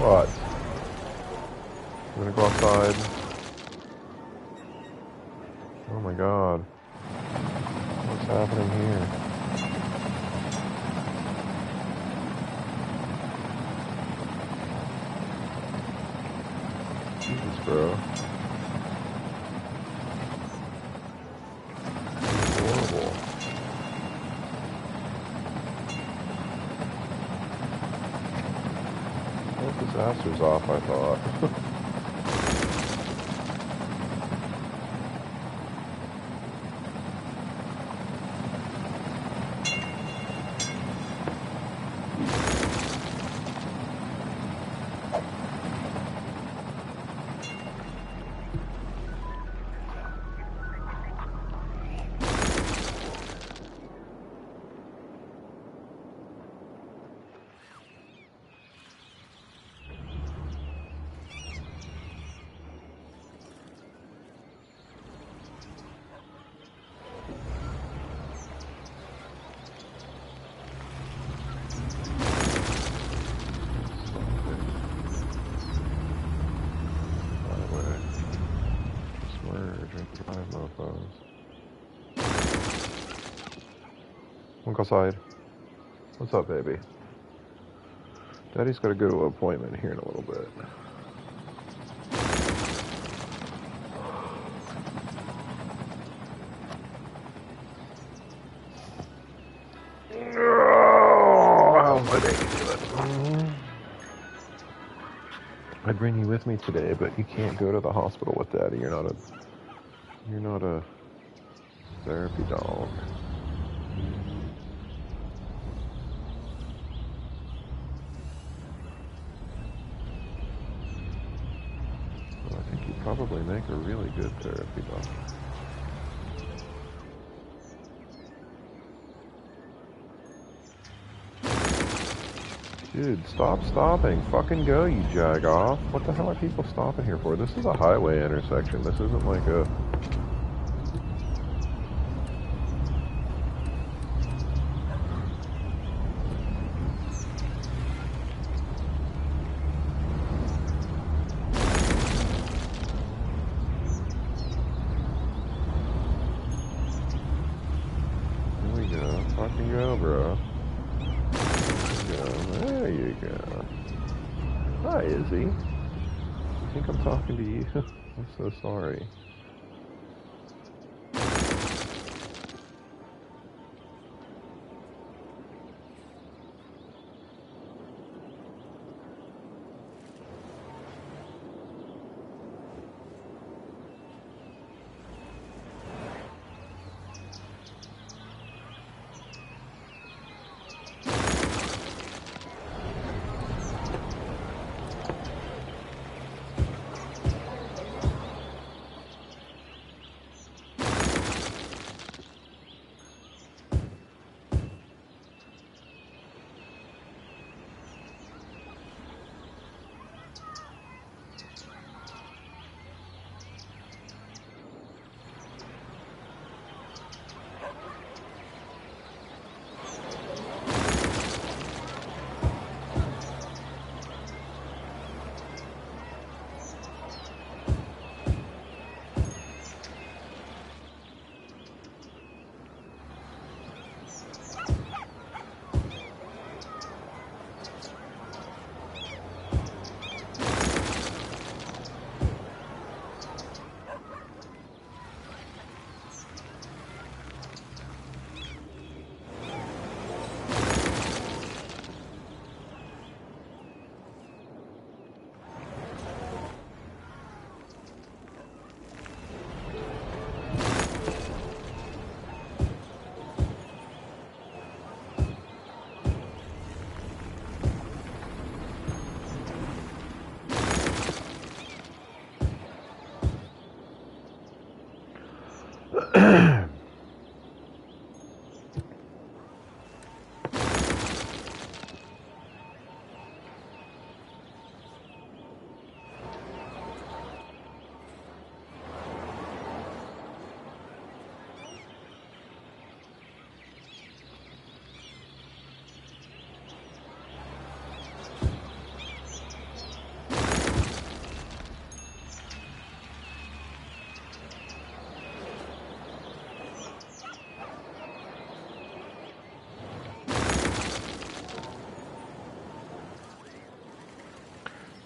What? I'm gonna go outside. Oh my god. What's happening here? Jesus, bro. This is horrible. Well, disaster's off, I thought. Mofos. Wanna go outside? What's up, baby? Daddy's got to go to an appointment here in a little bit. Oh, how's my baby doing? I'd bring you with me today, but you can't go to the hospital with Daddy. You're not a therapy dog. Well, I think you probably make a really good therapy dog. Dude, stop stopping. Fucking go, you jag off. What the hell are people stopping here for? This is a highway intersection. This isn't like a... Here we go. Fucking go, bro. There you go. Hi, Izzy. I think I'm talking to you. I'm so sorry.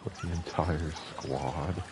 With the entire squad.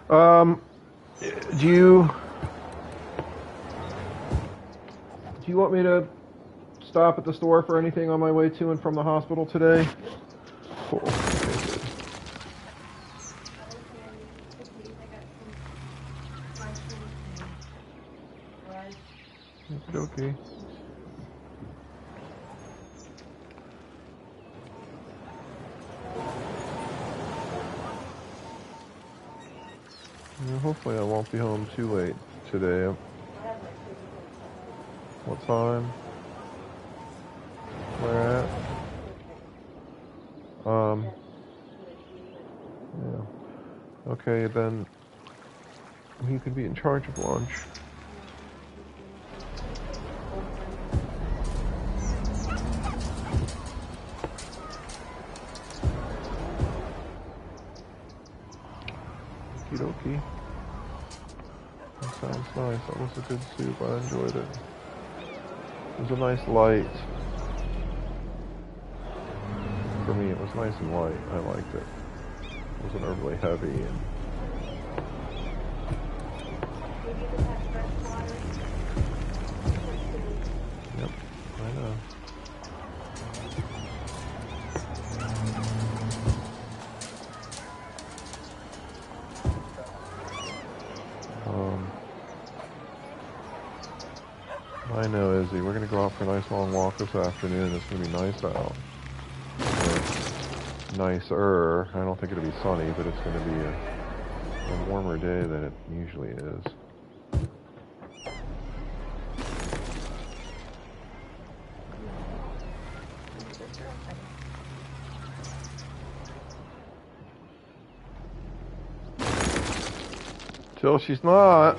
Um, do you want me to stop at the store for anything on my way to and from the hospital today? Cool. Okay, good. Other than cookies, I got some luncheon and bread. Okay. Yeah, hopefully I won't be home too late today. What time? Where at? Yeah. Okay, then you can be in charge of lunch. Okie dokie. That sounds nice. That was a good soup. I enjoyed it. It was a nice light. For me, it was nice and light. I liked it. It wasn't overly heavy. And yep, I know. I know, Izzy. We're gonna go out for a nice long walk this afternoon. It's gonna be nice out. Or nicer. I don't think it'll be sunny, but it's gonna be a warmer day than it usually is. Till she's not.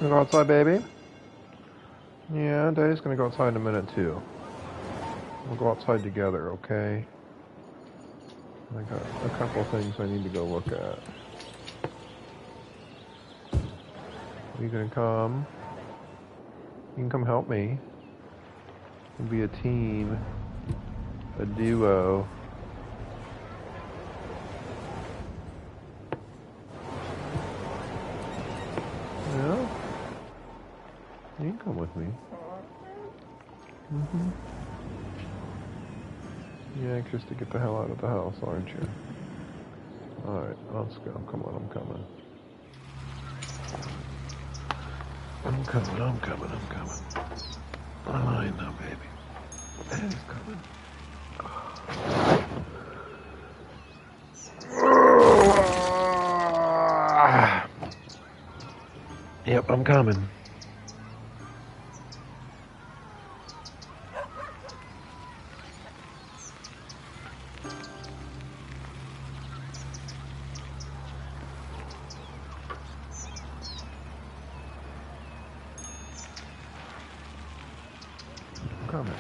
Gonna go outside, baby? Yeah, Daddy's gonna go outside in a minute too. We'll go outside together, okay? I got a couple things I need to go look at. Are you gonna come? You can come help me. We'll be a team, a duo. Yeah? You can come with me. Mm-hmm. You're anxious to get the hell out of the house, aren't you? Alright, let's go. Come on, I'm coming. I'm coming. I know, baby. Daddy's coming. Yep, I'm coming. I'm coming.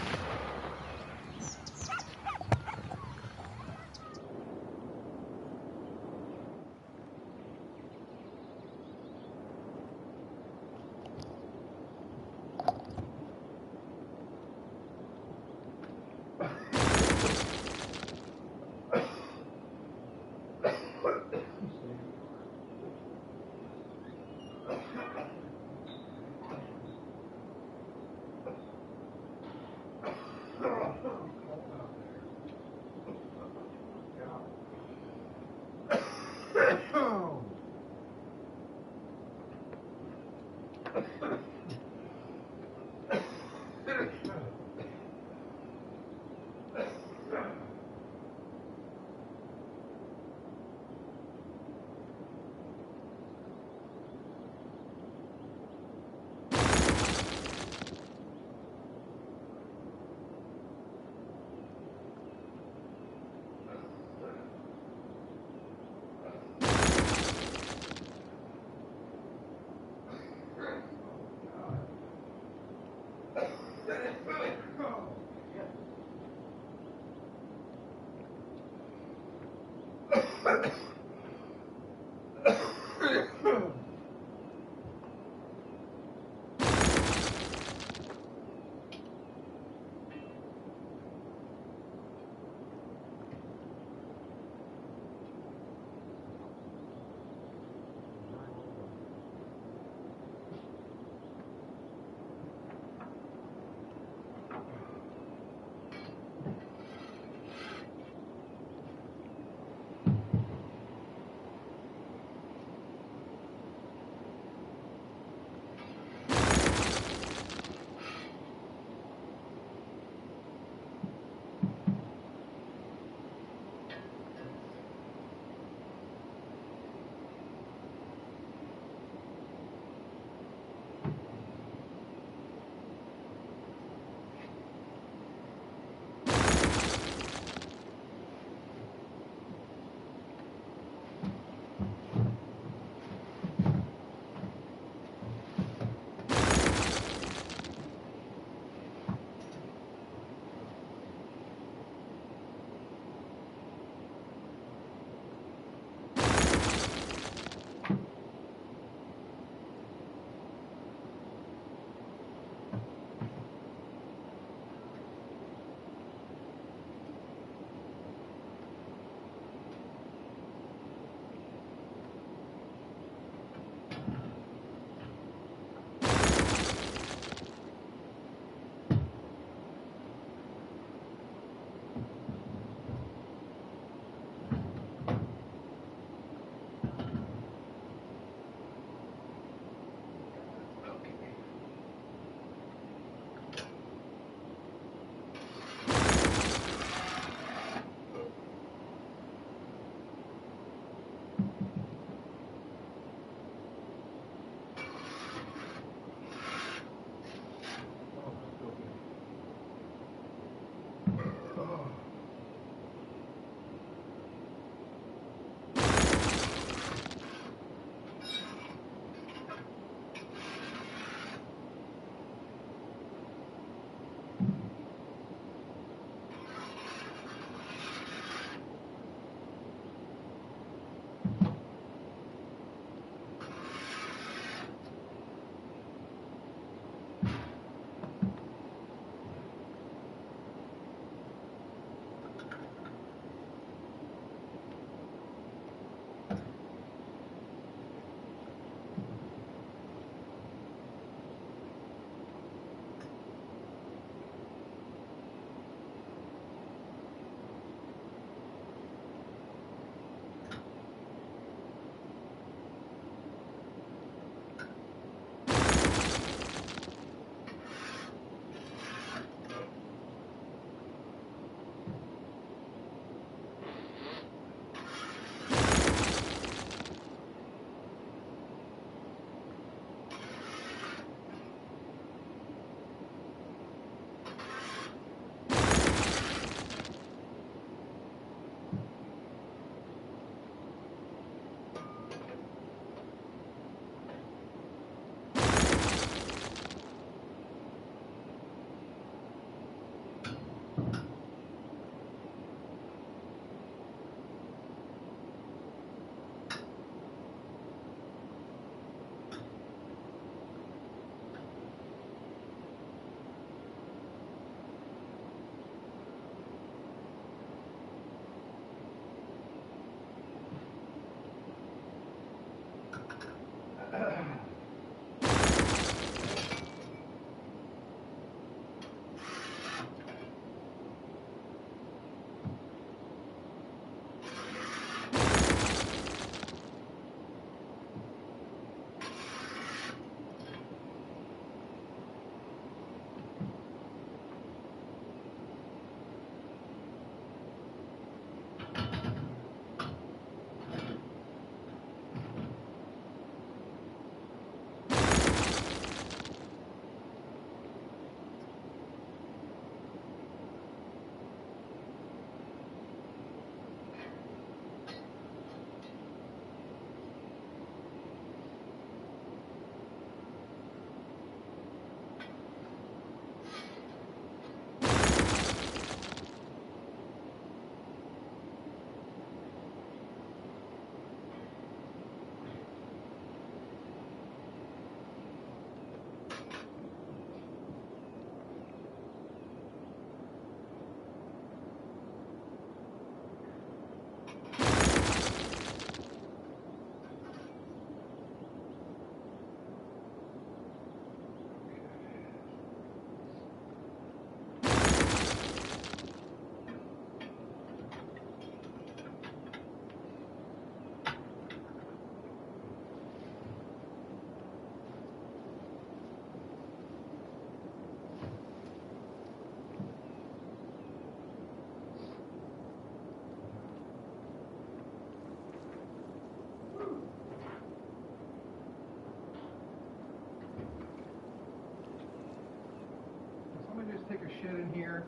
take a shit in here.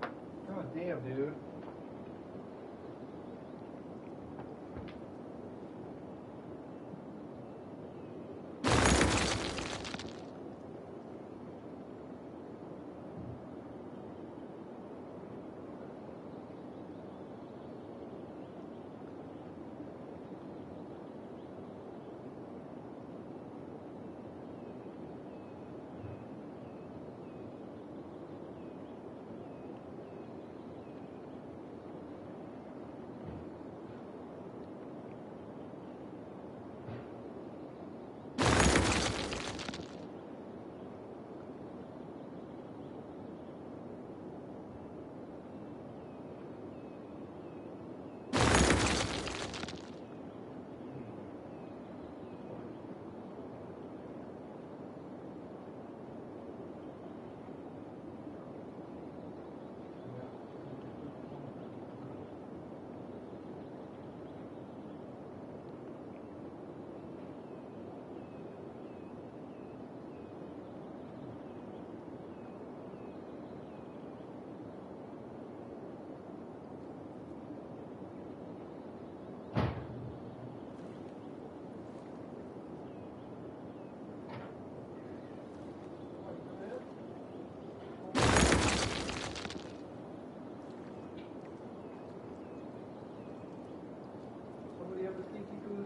God damn, dude.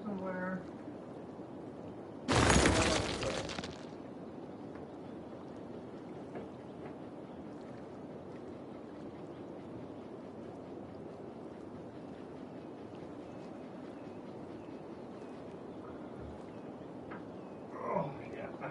Somewhere. Oh, yeah.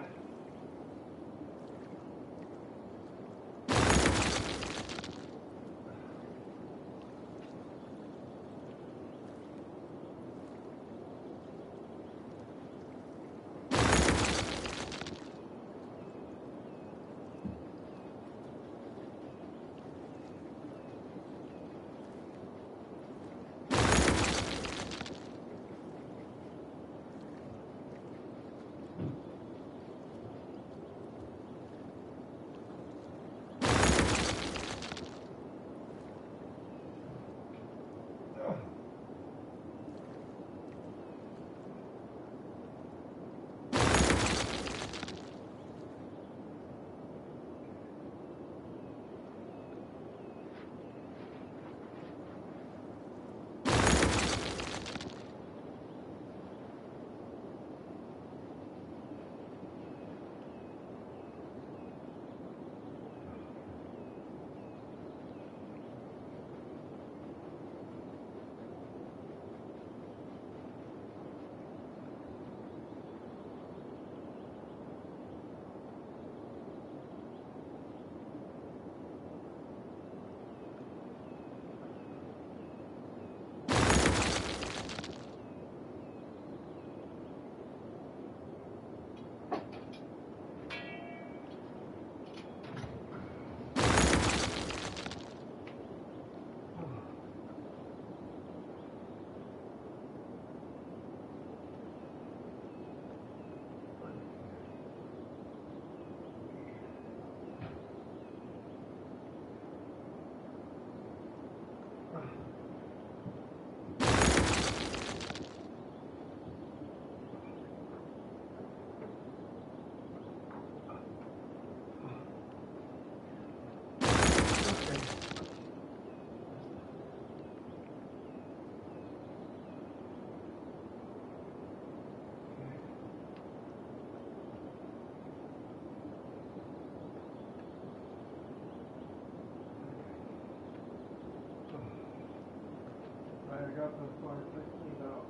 I got the fire cleaned out.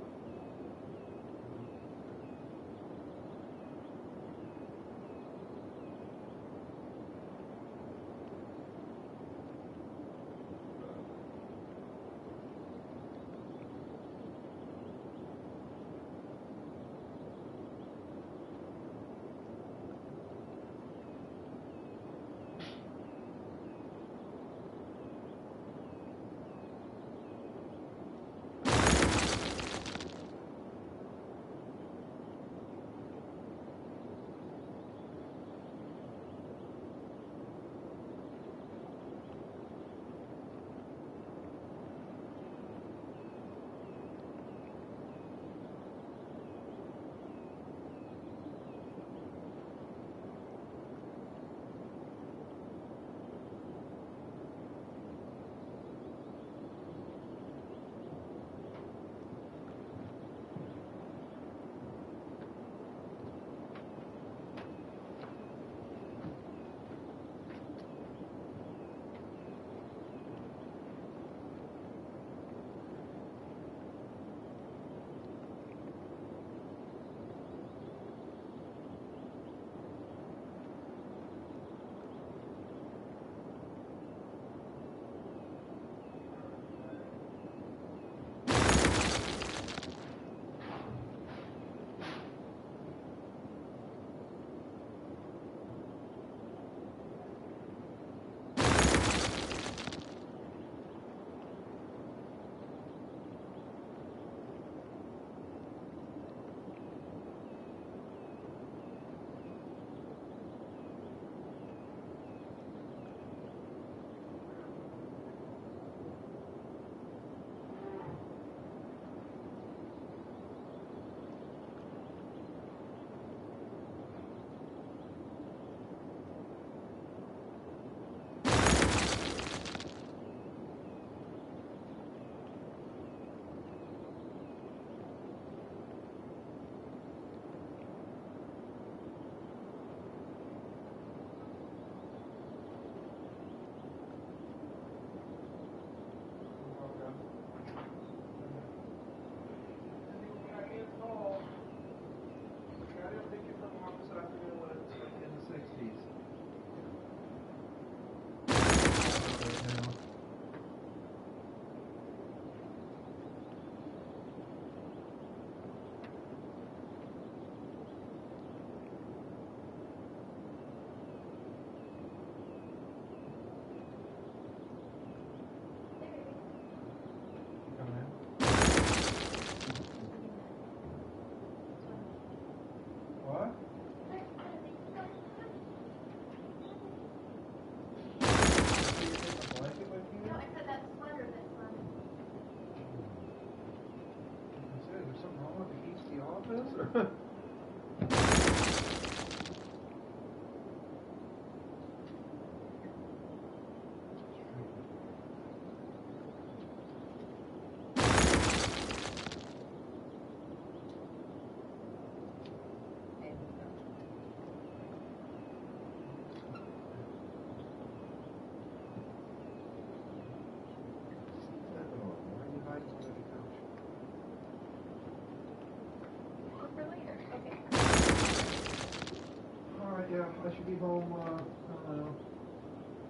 Yeah, I should be home, I don't know.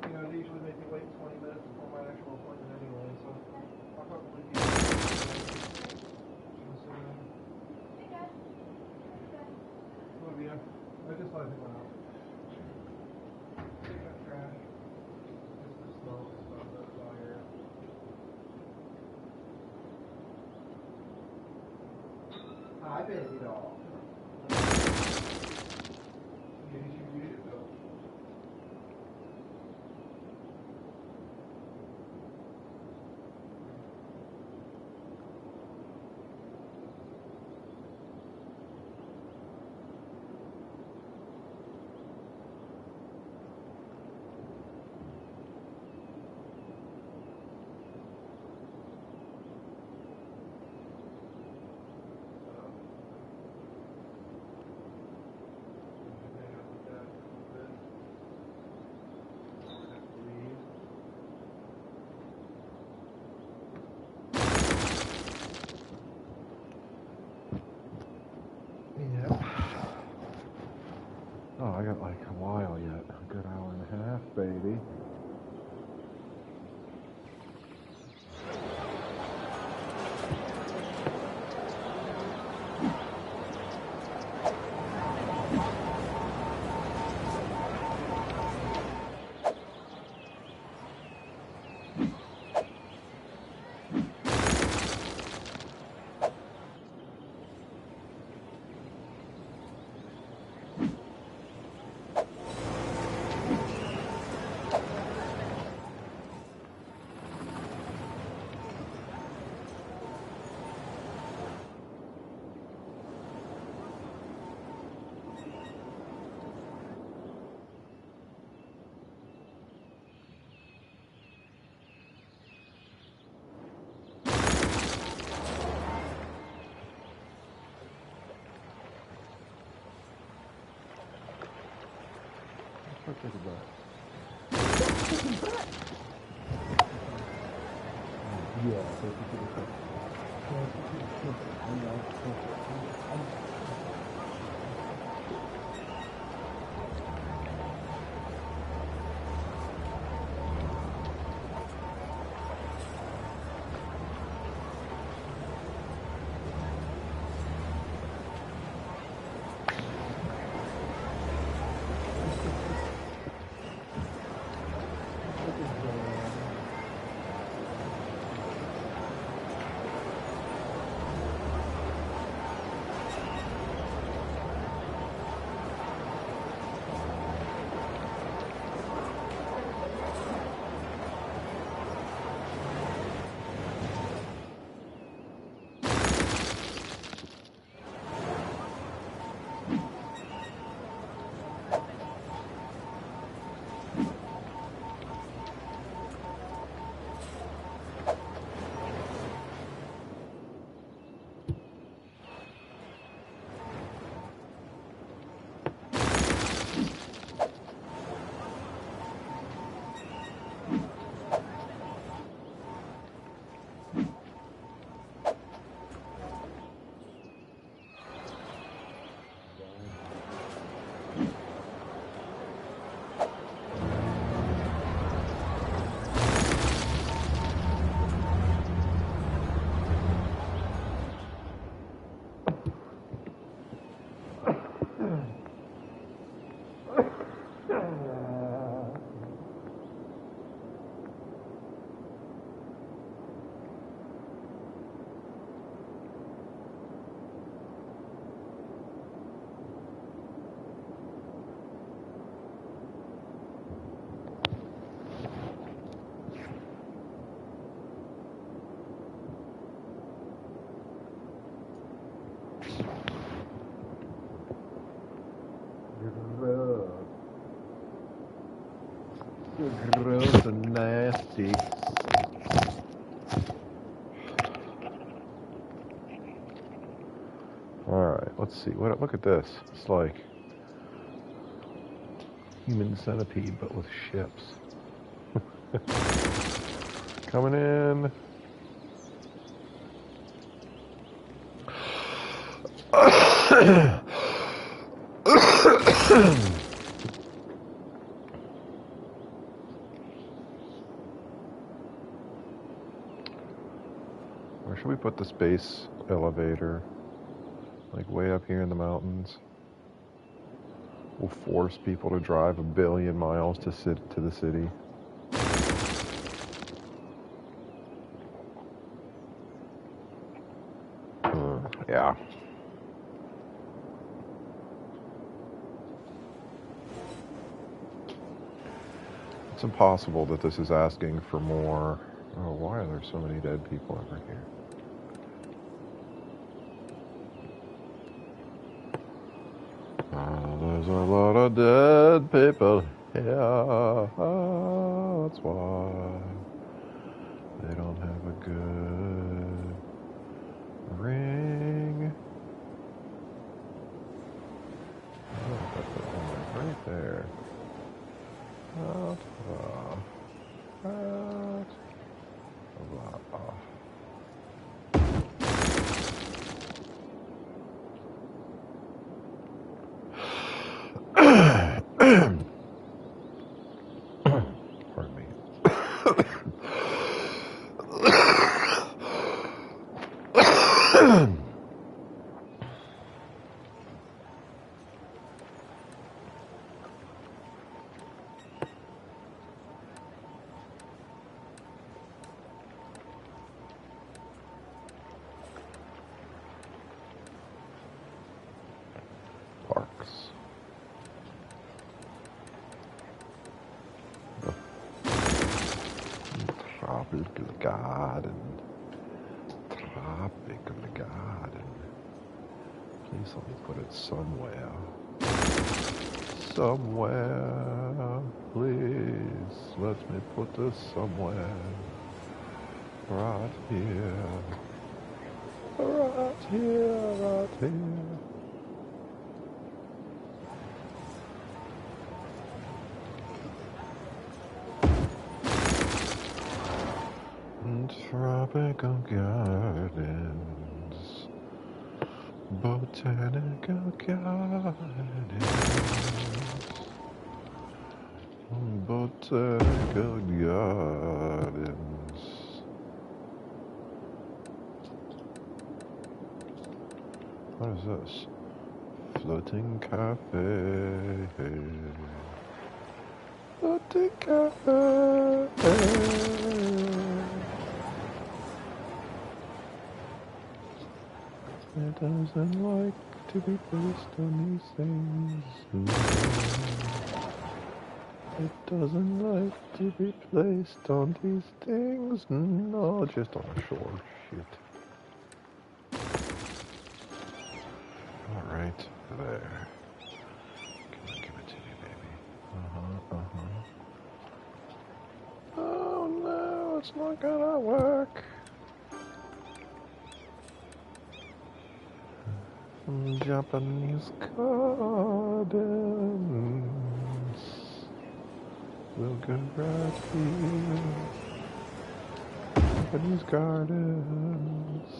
You know, they usually make me wait 20 minutes before my actual appointment anyway, so I'll probably be Hey, so, Dad. How you doing? love you. I just thought I'd go out. Pick up trash. Just the smoke from the fire. Hi, baby doll. Maybe you read it though. Yep. Oh, I got like a while yet. A good hour and a half, baby. Let's take a breath. Yeah, take a breath. Gross and nasty. Alright, let's see. What? Look at this. It's like human centipede, but with ships. Coming in. put the space elevator? Like way up here in the mountains. We'll force people to drive 1,000,000,000 miles to the city. Yeah. It's impossible that this is asking for more. Oh, why are there so many dead people over here? There's a lot of dead people here. That's why they don't have a good ring. Oh, that's the one right there. Pardon me. Parks. Tropical garden. Tropical garden. Please let me put it somewhere. Somewhere. Please let me put this somewhere. Right here. Right here. Right here. Tropical gardens, botanical gardens, botanical gardens. What is this? Floating cafe. Floating cafe. It doesn't like to be placed on these things. It doesn't like to be placed on these things. No, just on the shore. Shit. Alright, there. Come on, give it to me, baby. Oh no, it's not gonna work. Japanese gardens. We'll go right here. Japanese gardens.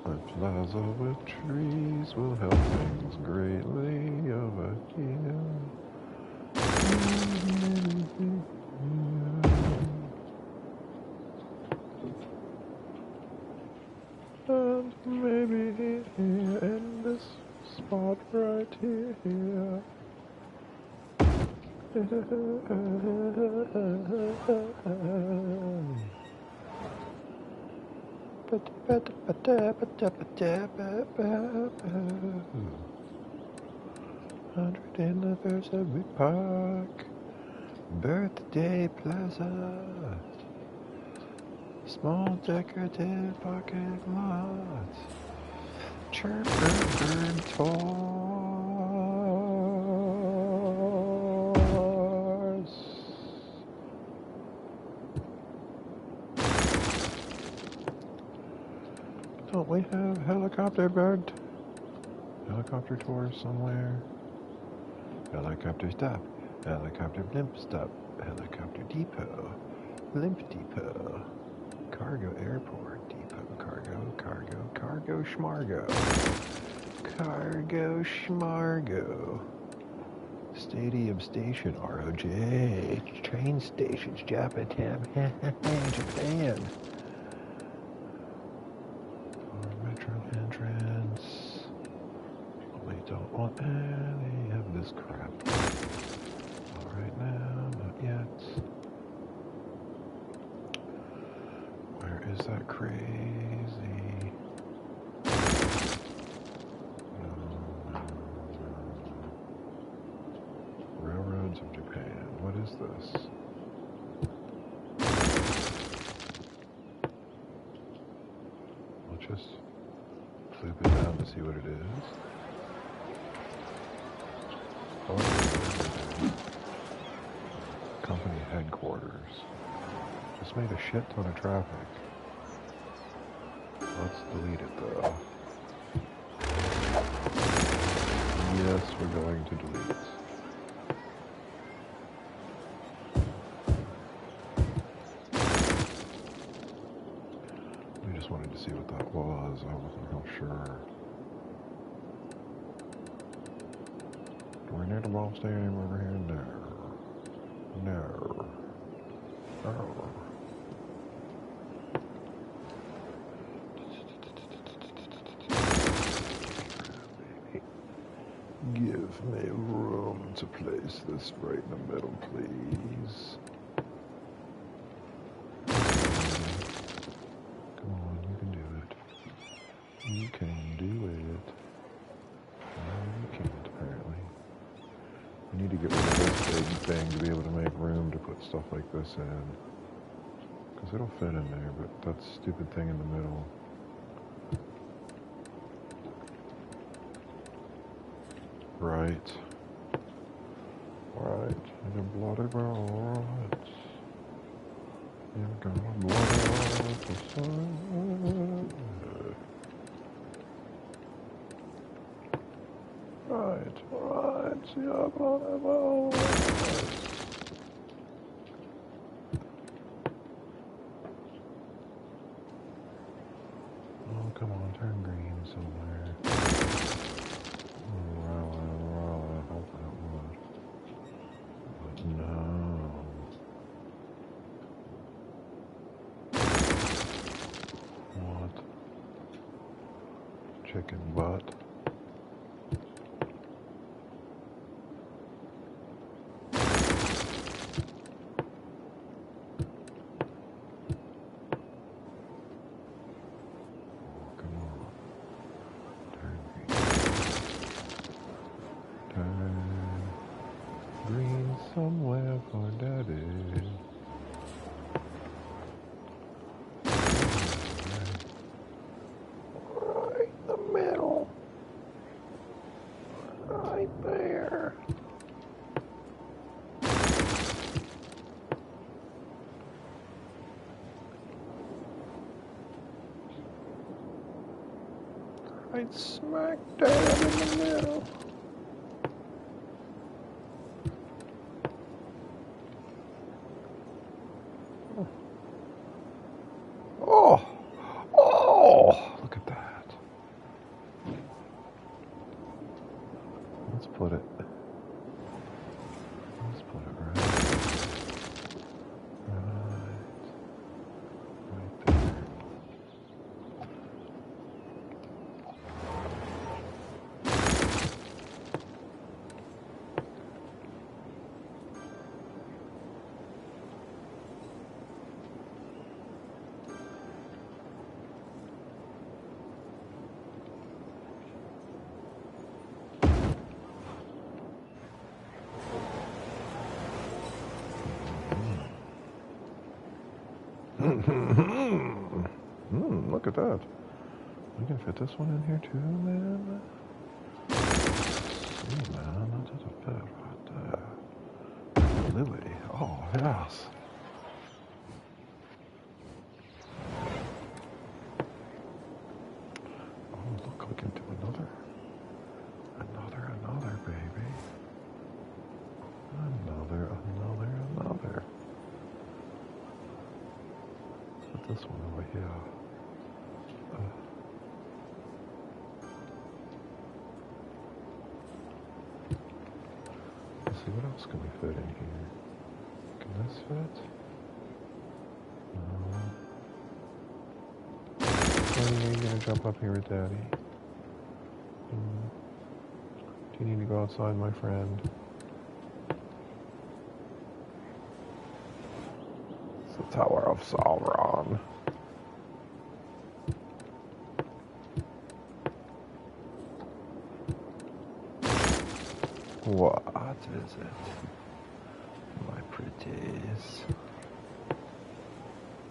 A plaza with trees will help things greatly over here. And maybe here in this spot right here. Hundred Anniversary Park, Birthday Plaza, small decorative parking lot, chirper bird tours. Don't we have helicopter tours somewhere? Helicopter stop, helicopter blimp stop, helicopter depot, blimp depot, cargo airport, depot, cargo Cargo schmargo. Cargo schmargo. Stadium Station, ROJ. Train stations, Japan. Japan. Metro entrance. We don't want any of this crap. All right now, not yet. Where is that crazy? Railroads of Japan. What is this? I'll just flip it down to see what it is. Oh, company headquarters. Just made a shit ton of traffic. Let's delete it though. Yes, we're going to delete it. I just wanted to see what that was. I wasn't real sure. Do we need a ball stadium over here? No. No. Oh. Give me room to place this right in the middle, please. Come on, you can do it. You can do it. No, you can't, apparently. I need to get rid of this big thing to be able to make room to put stuff like this in. Because it'll fit in there, but that stupid thing in the middle. Right. Right. You're bloody right. You're gonna bloody right. Right. You're bloody right. Oh, come on, turn green somewhere. No. What? Chicken butt. Come on. Turn green. Turn green somewhere for daddy. Right in the middle. Right there. Right smack dab in the middle. Oh! Oh! Look at that. Let's put it right. Right there. Look at that. We can fit this one in here too, man. See, man, that's a fit right there. Lily. Oh, yes. Oh, look, we can do another, baby. Another. Put this one over here. see, what else can we fit in here? Can this fit? No. Honey, are you gonna jump up here with Daddy? Do you need to go outside, my friend? It's the Tower of Sauron. What is it, my pretties?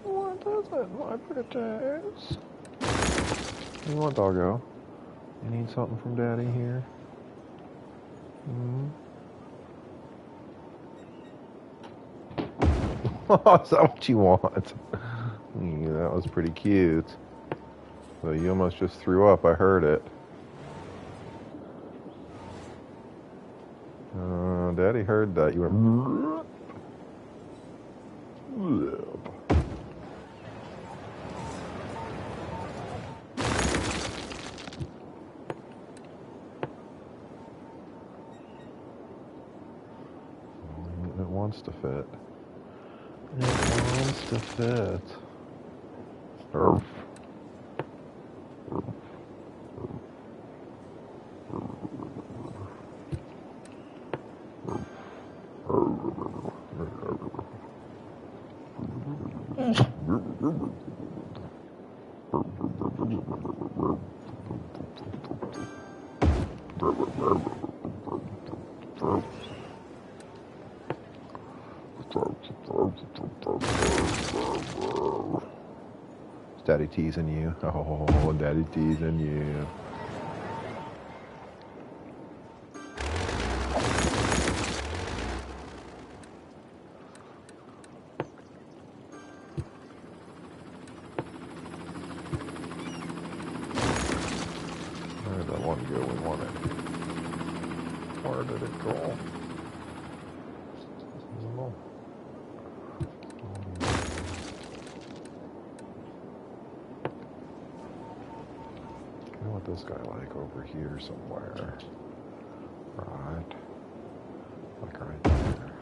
What is it, my pretties? What do you want, doggo? You need something from Daddy here? Is that what you want? Yeah, that was pretty cute. So you almost just threw up, I heard it. Daddy heard that. You went. It wants to fit. It wants to fit. Urf. Is Daddy teasing you? Oh, Daddy teasing you. Where did that one go? We want it. Where did it go? This guy like over here somewhere, right? Like right there.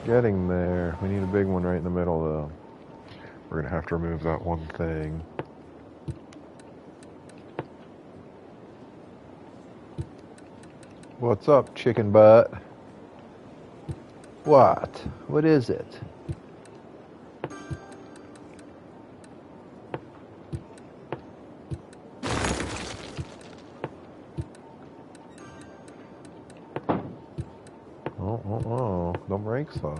Getting there. We need a big one right in the middle though. We're gonna have to remove that one thing. What's up, chicken butt? What? What is it? Oh, don't break stuff.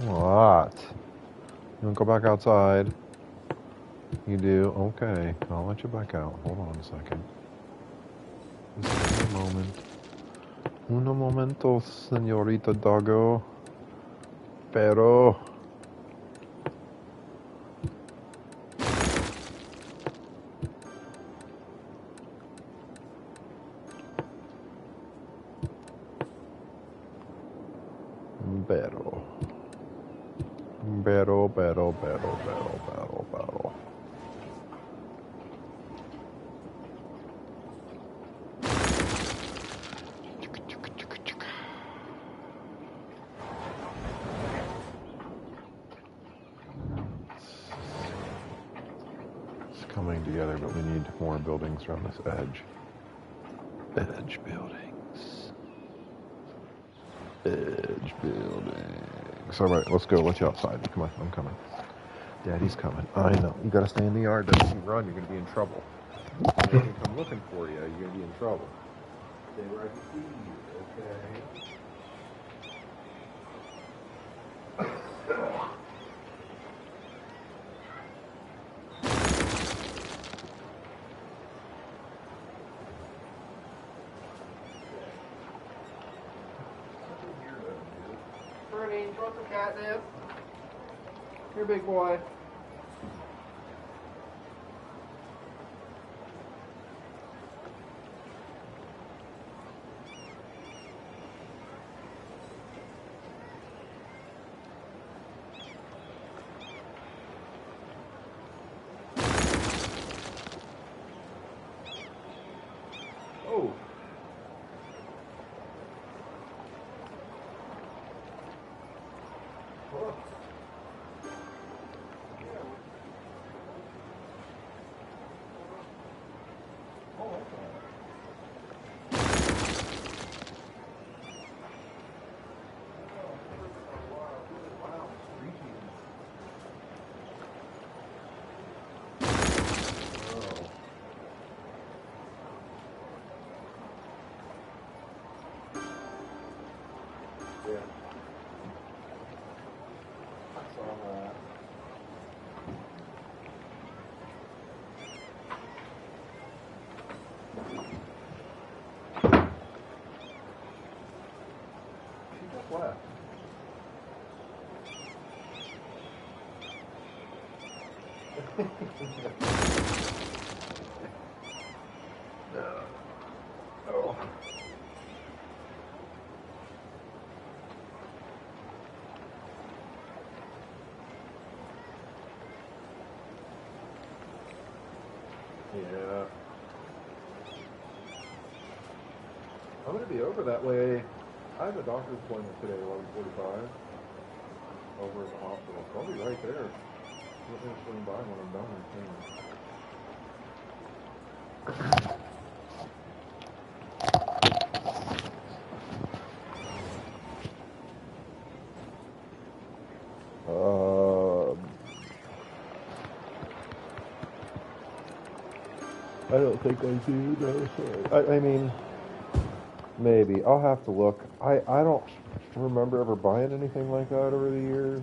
What? You want to go back outside? You do? Okay. I'll let you back out. Hold on a second. Just a moment. Uno momento, señorita doggo. Pero... Pero. It's coming together, but we need more buildings around this edge. Edge buildings. Edge buildings. All right, let's go. Let you outside. Come on, I'm coming. Daddy's coming. I know. You gotta stay in the yard. If you run, you're gonna be in trouble. If you come looking for you, you're gonna be in trouble. Stay right behind you, okay? Bernie, you want some catnip? Here, big boy. Oh. Yeah. I'm going to be over that way. I have a doctor's appointment today at 11:45 over at the hospital. So I'll be right there. I'm going to swing by when I'm done and clean. I don't think I do, no. I mean, maybe. I'll have to look. I don't remember ever buying anything like that over the years,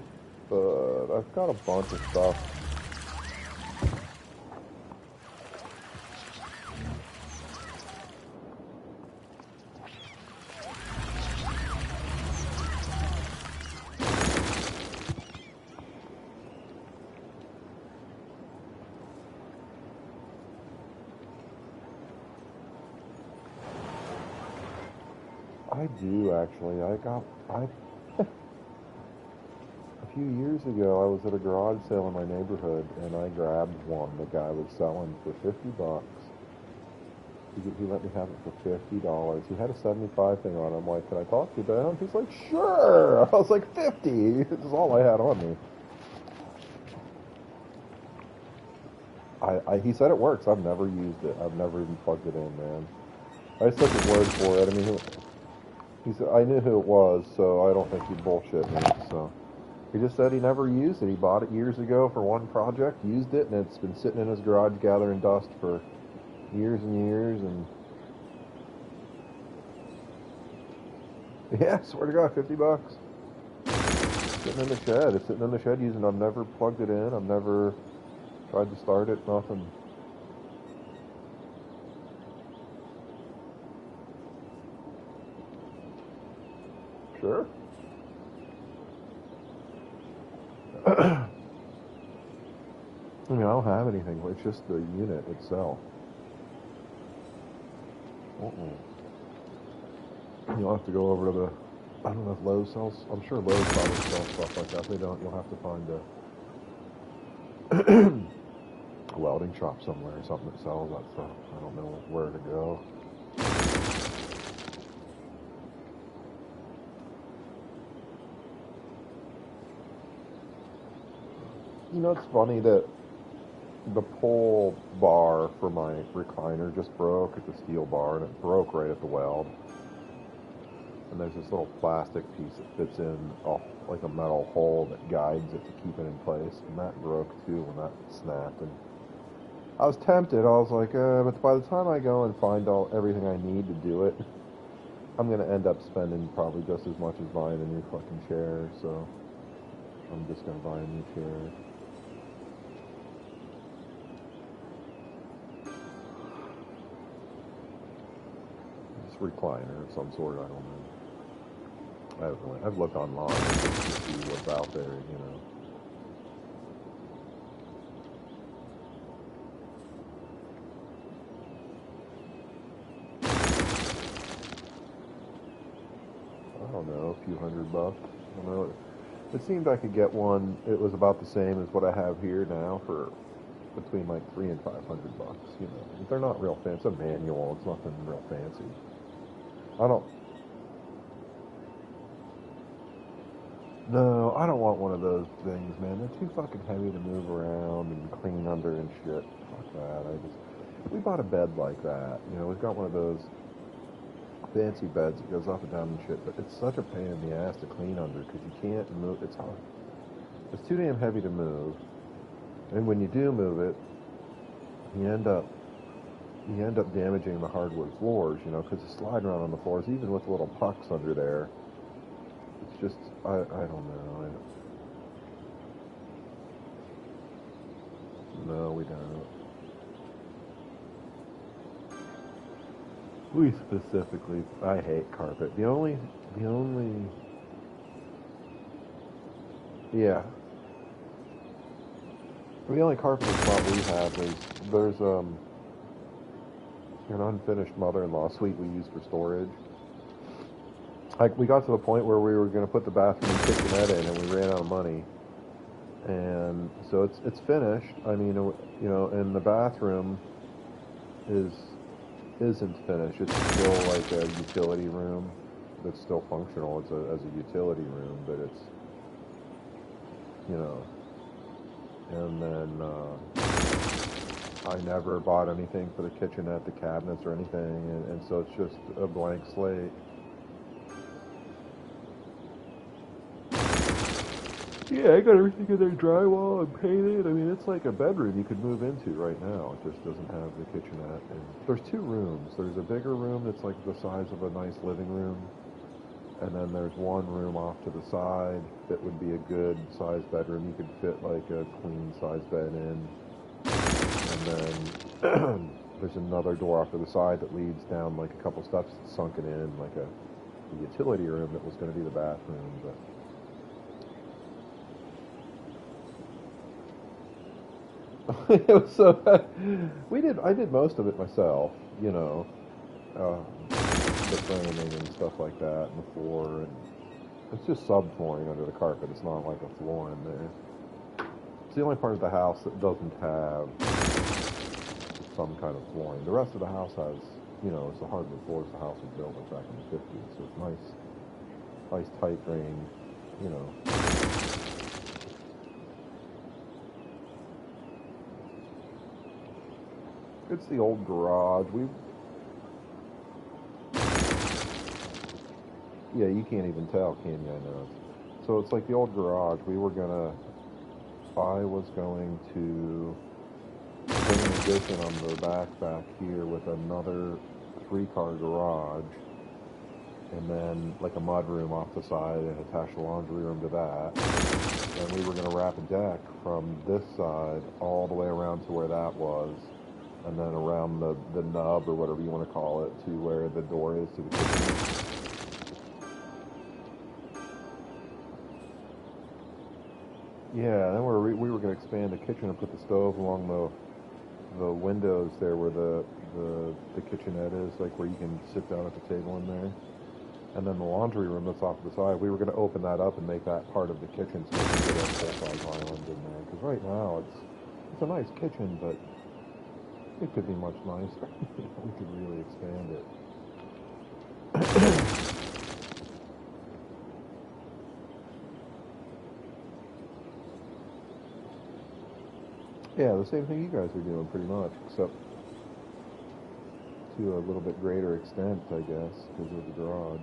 but I've got a bunch of stuff. I do actually. A few years ago, I was at a garage sale in my neighborhood, and I grabbed one the guy was selling for $50. He let me have it for $50. He had a 75 thing on. I'm like, can I talk to you about it? He's like, sure. I was like, 50. This is all I had on me. He said it works. I've never used it. I've never even plugged it in, man. I just took his word for it. I mean, he said I knew who it was, so I don't think he'd bullshit me. So he just said he never used it. He bought it years ago for one project, used it, and it's been sitting in his garage gathering dust for years and years. And yeah, swear to God, $50. Sitting in the shed. It's sitting in the shed using. I've never plugged it in. I've never tried to start it. Nothing. Sure. I mean, I don't have anything. It's just the unit itself. You'll have to go over to the. I don't know if Lowe's sells. I'm sure Lowe's probably sells stuff like that. If they don't, you'll have to find a welding shop somewhere or something that sells that stuff. I don't know where to go. You know, it's funny that the pull bar for my recliner just broke. It's a steel bar, and it broke right at the weld. And there's this little plastic piece that fits in like a metal hole that guides it to keep it in place. And that broke too when that snapped. And I was tempted. I was like, but by the time I go and find everything I need to do it, I'm going to end up spending probably just as much as buying a new fucking chair. So I'm just going to buy a new chair. Recliner of some sort, I don't know. I've looked online just to see what's out there, you know. I don't know, a few $100. I don't know. It seemed I could get one. It was about the same as what I have here now for between like $300 and $500. You know, they're not real fancy. It's a manual. It's nothing real fancy. No, I don't want one of those things, man. They're too fucking heavy to move around and clean under and shit. Fuck that. We bought a bed like that. You know, we've got one of those fancy beds that goes up and down and shit, but it's such a pain in the ass to clean under because you can't move. It's hard. It's too damn heavy to move. And when you do move it, you end up damaging the hardwood floors, you know, because it's sliding around on the floors, even with little pucks under there. It's just, I don't know. No, we don't. We specifically, I hate carpet. Yeah. The only carpeted spot we have is there's an unfinished mother-in-law suite we use for storage. Like we got to the point where we were going to put the bathroom and kitchenette in, and we ran out of money. And so it's finished. I mean, you know, and the bathroom isn't finished. It's still like a utility room that's still functional as a utility room, but it's, you know. And then I never bought anything for the kitchenette, the cabinets, or anything, and so it's just a blank slate. Yeah, I got everything in there, drywall and painted. I mean, it's like a bedroom you could move into right now. It just doesn't have the kitchenette. And there's two rooms. There's a bigger room that's like the size of a nice living room, and then there's one room off to the side that would be a good sized bedroom. You could fit like a queen size bed in. And then there's another door off to the side that leads down like a couple steps sunken in, like a utility room that was going to be the bathroom. But it was so I did most of it myself, you know, the framing and stuff like that, and the floor, and it's just subflooring under the carpet. It's not like a floor in there. It's the only part of the house that doesn't have some kind of flooring. The rest of the house has, you know, it's the hardwood floors the house was built like back in the 50s, so it's nice tight grain, you know. It's the old garage. Yeah, you can't even tell, can you? I know. So it's like the old garage. I was going to put an addition on the back here with another 3-car garage, and then like a mud room off the side and attach a laundry room to that. And we were going to wrap a deck from this side all the way around to where that was, and then around the nub, or whatever you want to call it, to where the door is to the kitchen. Yeah, then we were going to expand the kitchen and put the stove along the windows there where the kitchenette is, like where you can sit down at the table in there. And then the laundry room that's off to the side, we were going to open that up and make that part of the kitchen so we could get a full-size island in there. Because right now it's a nice kitchen, but it could be much nicer. We could really expand it. Yeah, the same thing you guys are doing pretty much, except to a little bit greater extent, I guess, because of the garage.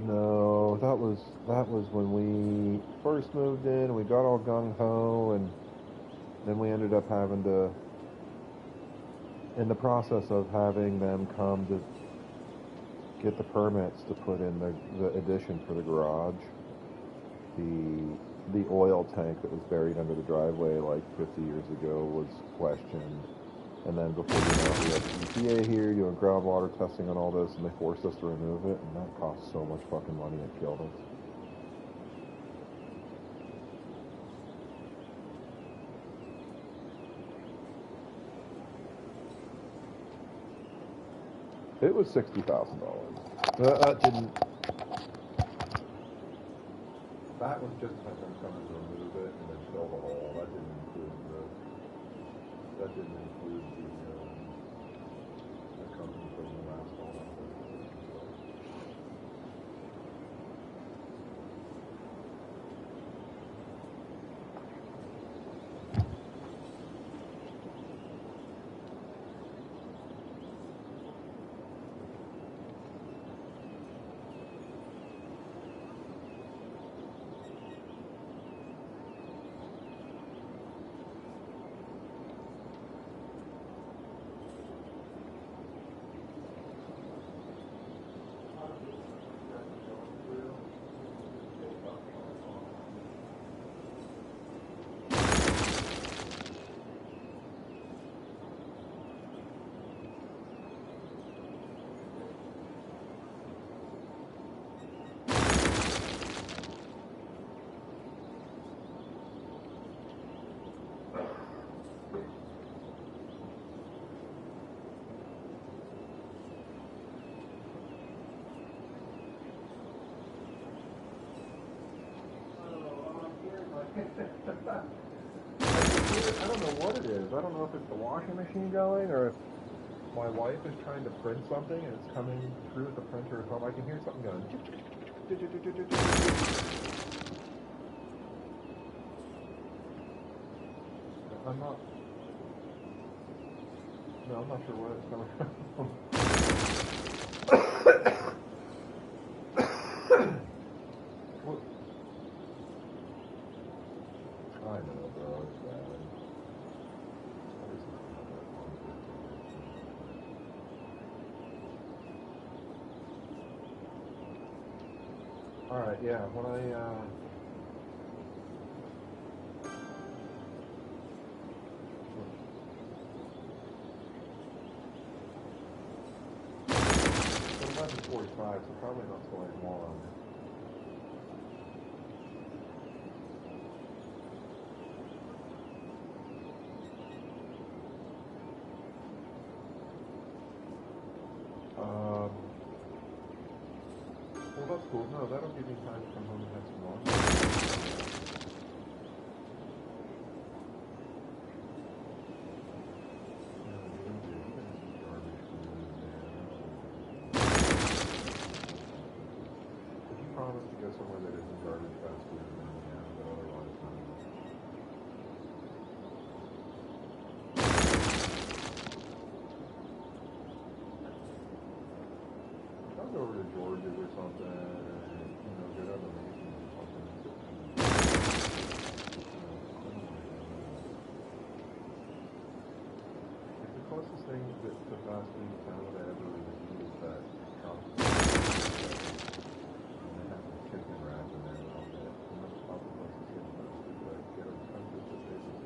No, that was when we first moved in. We got all gung ho, and then we ended up having to, in the process of having them come to get the permits to put in the addition for the garage, the oil tank that was buried under the driveway like 50 years ago was questioned. And then before you know it, we had the EPA here doing groundwater testing on all this, and they forced us to remove it, and that cost so much fucking money, it killed us. It was $60,000. That didn't. That was just like them coming to remove it and then fill the hole. That didn't include the company putting the asphalt out there. I don't know what it is. I don't know if it's the washing machine going or if my wife is trying to print something and it's coming through the printer at home. I can hear something going. I'm not. No, I'm not sure where it's coming from. What? I know, bro. It's bad. Alright, yeah, when it's 11:45, so probably not till like 1. Well, that's cool. No, that'll give me time to come home and have some lunch. If you promise to go somewhere that isn't garbage fast food, then yeah, but otherwise, I'll go over to George's or something, you know, get out of Mason's or something. It's the closest thing to fast food in town that I ever really eat is that Trump. And they have the chicken wrap in there and all that. And that's probably the closest thing to fast food that I can get every time just to taste it.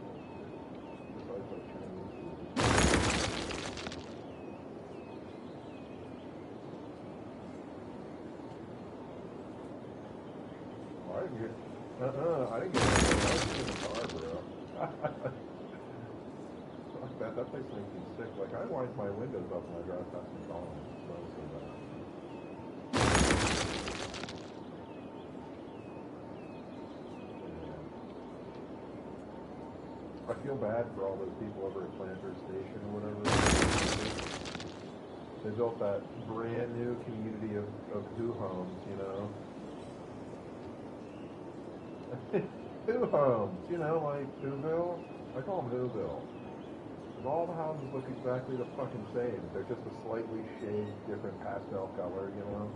Besides like Chinese food. Well, I didn't get anything. I was just in the car, bro. Fuck that. That place makes me sick. Like, I wind my windows up when I drive past McDonald's. It smells so bad. I feel bad for all those people over at Planters Station or whatever. They built that brand new community of Who homes, you know. Who homes, you know, like Whoville. I call them Whoville. And all the houses look exactly the fucking same. They're just a slightly shade different pastel color, you know.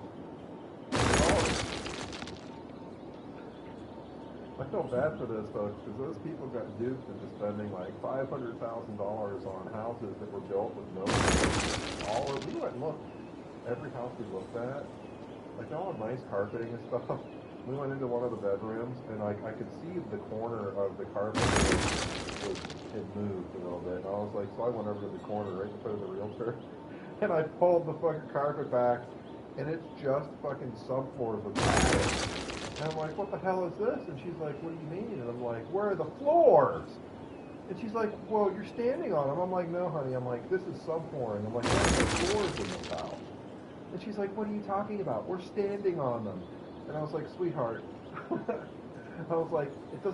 I feel bad for those folks because those people got duped into spending like $500,000 on houses that were built with no we went and looked. Every house we looked at, like all the nice carpeting and stuff. We went into one of the bedrooms, and like I could see the corner of the carpet had moved a little bit. And I was like, so I went over to the corner right in front of the realtor, and I pulled the fucking carpet back, and it's just fucking subfloors with padding. And I'm like, what the hell is this? And she's like, what do you mean? And I'm like, where are the floors? And she's like, well, you're standing on them. I'm like, no, honey. I'm like, this is subflooring. I'm like, there are no floors in this house. And she's like, what are you talking about? We're standing on them. And I was like, sweetheart. I was like, it's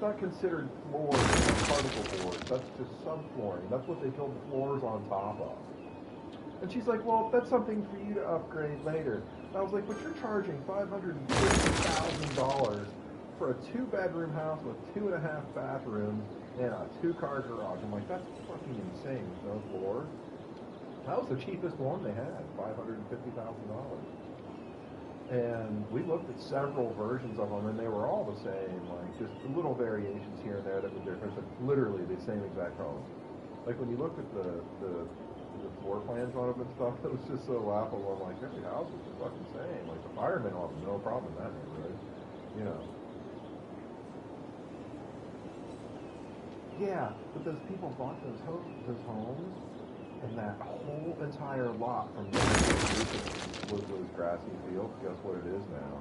not considered floors, it's not particle boards. That's just subflooring. That's what they build the floors on top of. And she's like, well, that's something for you to upgrade later. And I was like, but you're charging $550,000 for a 2-bedroom house with 2.5 bathrooms and a 2-car garage. I'm like, that's fucking insane with no floors. That was the cheapest one they had, $550,000. And we looked at several versions of them, and they were all the same, like just little variations here and there that were different, but literally the same exact home. Like when you looked at the floor plans on them and stuff, it was just so laughable. I'm like, every house is the fucking same. Like the firemen will have no problem in that neighborhood, you know. Yeah, but those people bought those homes, and that whole entire lot from the was those grassy fields. Guess what it is now?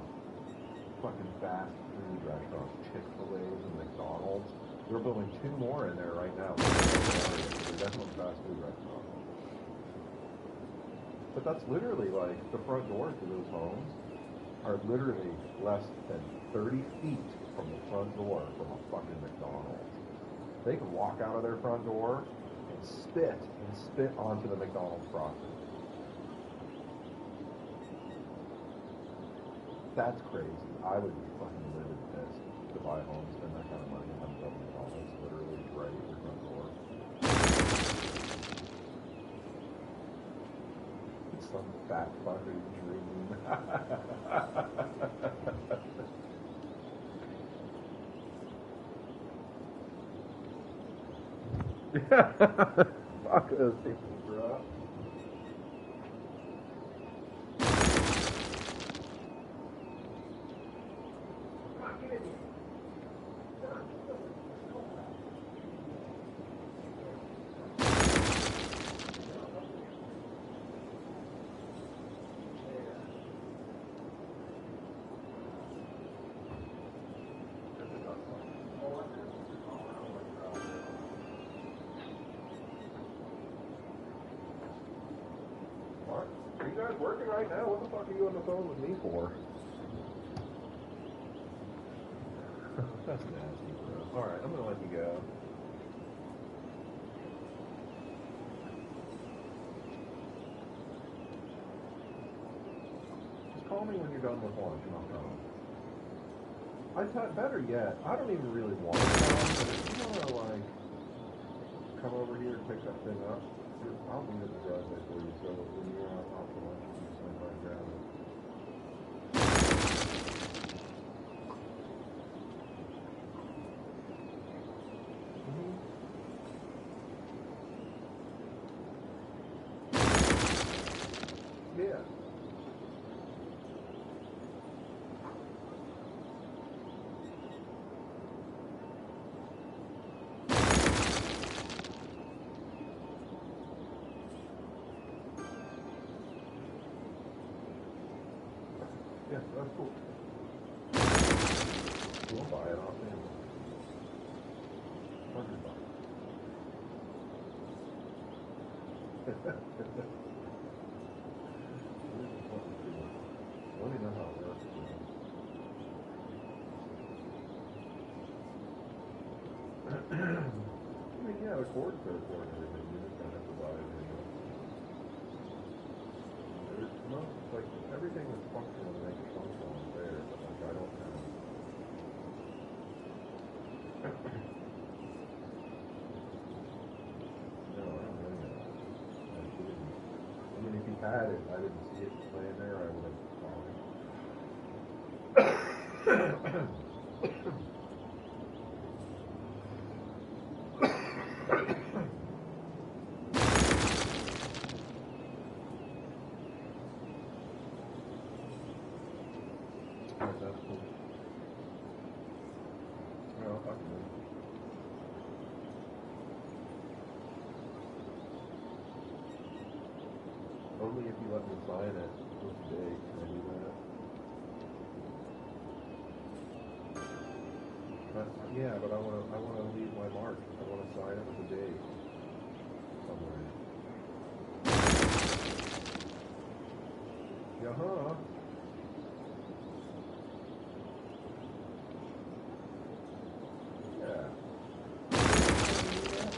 Fucking fast food restaurants, Chick-fil-A's and McDonald's. They're building 2 more in there right now. They're definitely fast food restaurants. But that's literally like the front doors to those homes are literally less than 30 feet from the front door from a fucking McDonald's. They can walk out of their front door and spit onto the McDonald's property. That's crazy. I would be fucking livid pissed to buy a home, spend that kind of money, and have a McDonald's literally right at your front door. Some fat fucking dream. Fuck those people, bro. Are you guys working right now? What the fuck are you on the phone with me for? That's nasty, bro. Alright, I'm gonna let you go. Just call me when you're done with lunch and I'll come. Better yet, I don't even really want to come, but if you want to, like, come over here and pick that thing up, I'll leave it in the driveway for you, so when you're out for lunch, you can swing by and grab it. Yeah. Yeah, that's cool. We'll buy it off him. $100. Let me know how it works. I mean, yeah, the cords are for it and everything. You just don't have to buy it anyway. There's most, like, everything that's functional to make it functional is there, but, like, I don't have. No, I don't really know. I mean, if he had it, I didn't see it laying there, I would have bought it. That's cool. Well, I'll talk to you. Only if you let me sign it with the date, can I do that? Yeah, but I wanna leave my mark. I wanna sign it with the date somewhere. Yeah, Yeah.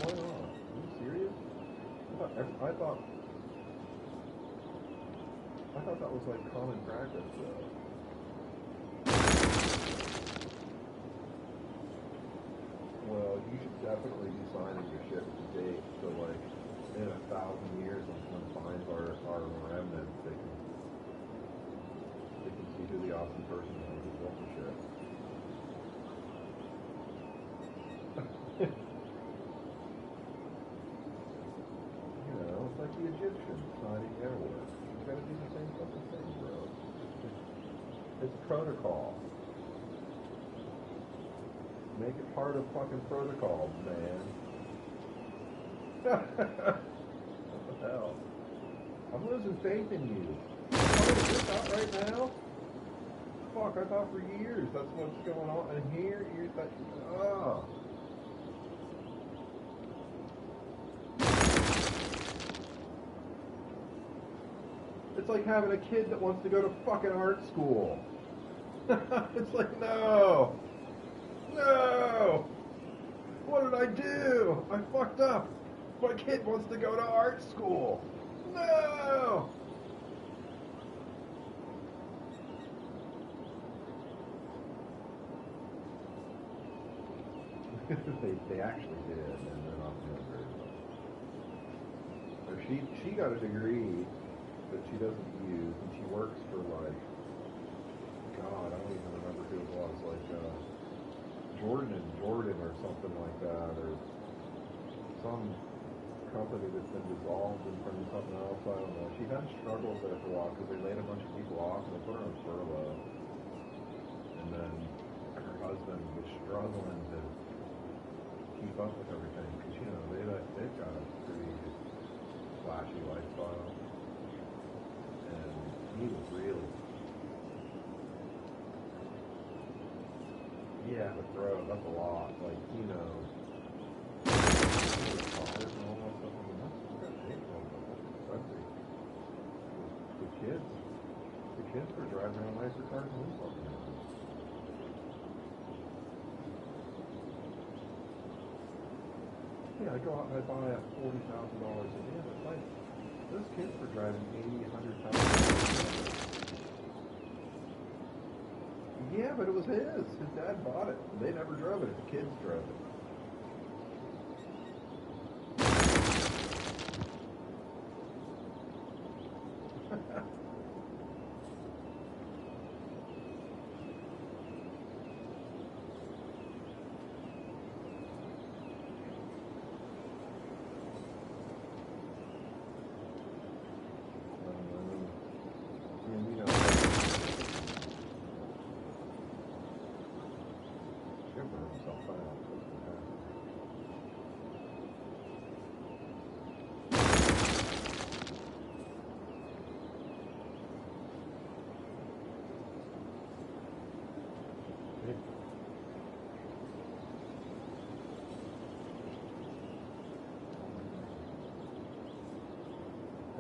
Why not? Are you serious? I thought that was like common practice though. Well, you should definitely be signing your shit with the date, so like in 1,000 years when fines are remnants, they can see who the awesome person is who built the shit. You know, it's like the Egyptians signing their work. You gotta do the same fucking thing, bro. It's protocol. Make it part of fucking protocol, man. What the hell? I'm losing faith in you. I'm finding this out right now? Fuck, I thought for years that's what's going on. And here, you're like, oh. It's like having a kid that wants to go to fucking art school. It's like, no. No! What did I do? I fucked up. My kid wants to go to art school. No! they actually did, and they're not doing very well. So she got a degree that she doesn't use, and she works for like, God, I don't even remember who it was, like Jordan and Jordan or something like that, or some company that's been dissolved and from something else. I don't know. She had struggles there for a while because they laid a bunch of people off and they put her on furlough. And then her husband was struggling to keep up with everything because they've got a pretty flashy lifestyle, and he was really but bro, that's a lot. Like cars and all that stuff. I mean, that's got to pay for all that. That's expensive. The kids were driving around nicer cars than we fucking had. Yeah, I go out and I buy a $40,000 a year. It's like those kids were driving $80,000, $100,000. Yeah, but it was his. His dad bought it. They never drove it. The kids drove it.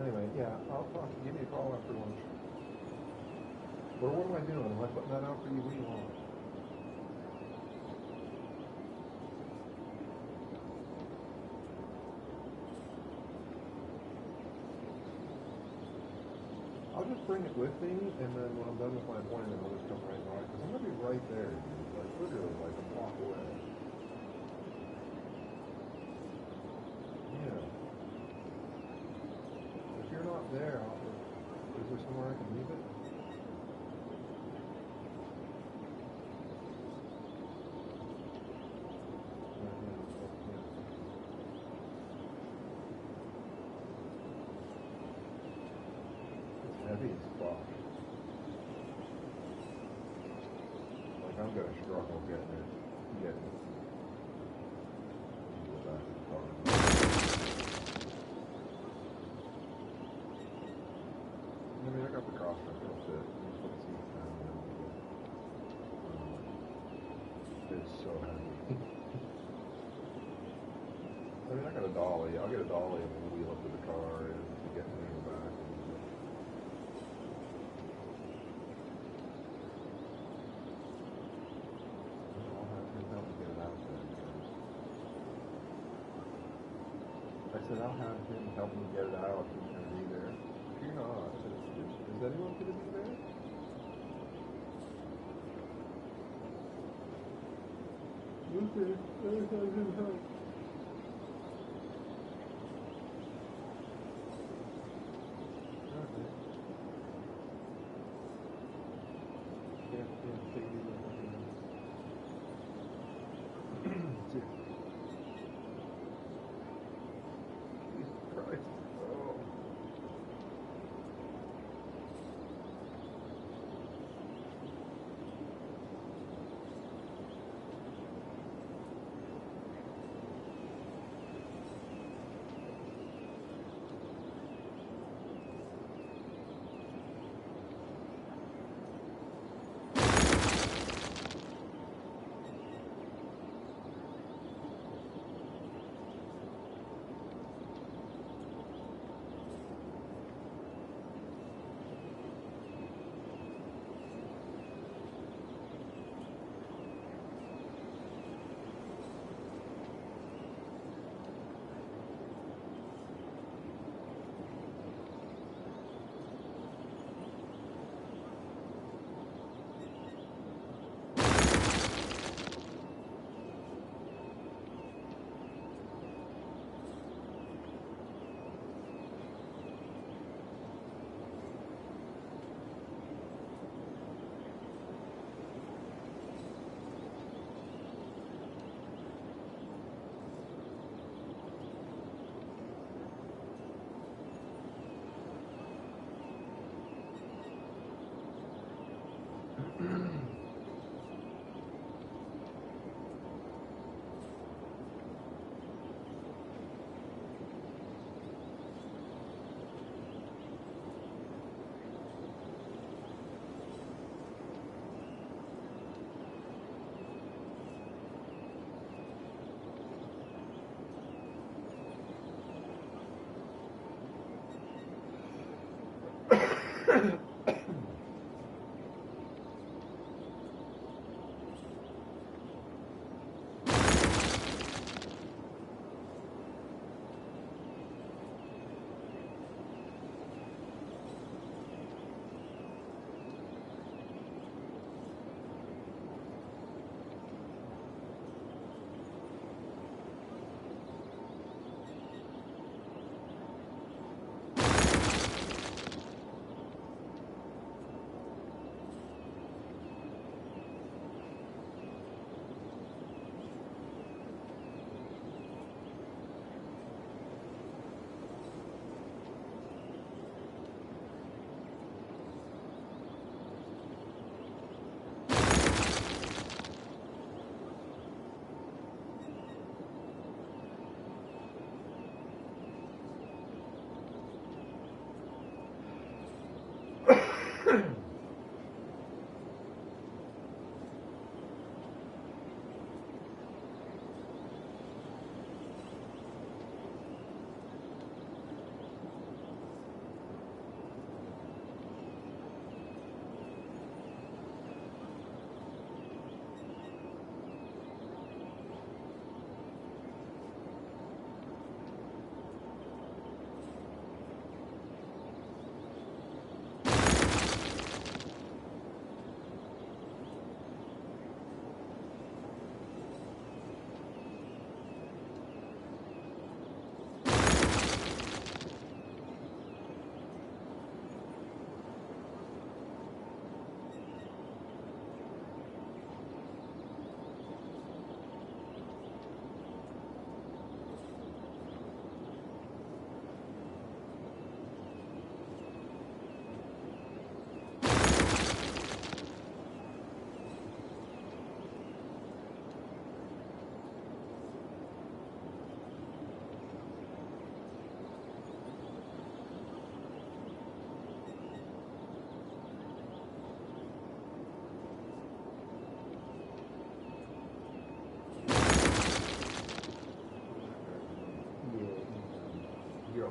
Anyway, yeah, I'll talk. Give me a call after lunch. What am I doing? Am I putting that out for you? What do you want? I'll just bring it with me, and then when I'm done with my appointment, I'll just come right by. Because I'm going to be right there, dude. Like, literally, like a block away. Yeah. If you're not there, is there somewhere I can leave it? It's heavy as fuck. Like, I'm going to struggle getting it. Go back to the car. I mean, I got the cross fit. It'll fit. Just put the seat down and it's so heavy. I mean, I got a dolly. I'll get a dolly and we'll wheel up to the car and get me in the back. I'll have him help me get it out there. I said I'll have him help me get it out. He's going to be there. If you're not, is anyone going to be there? Okay, I'll have him help.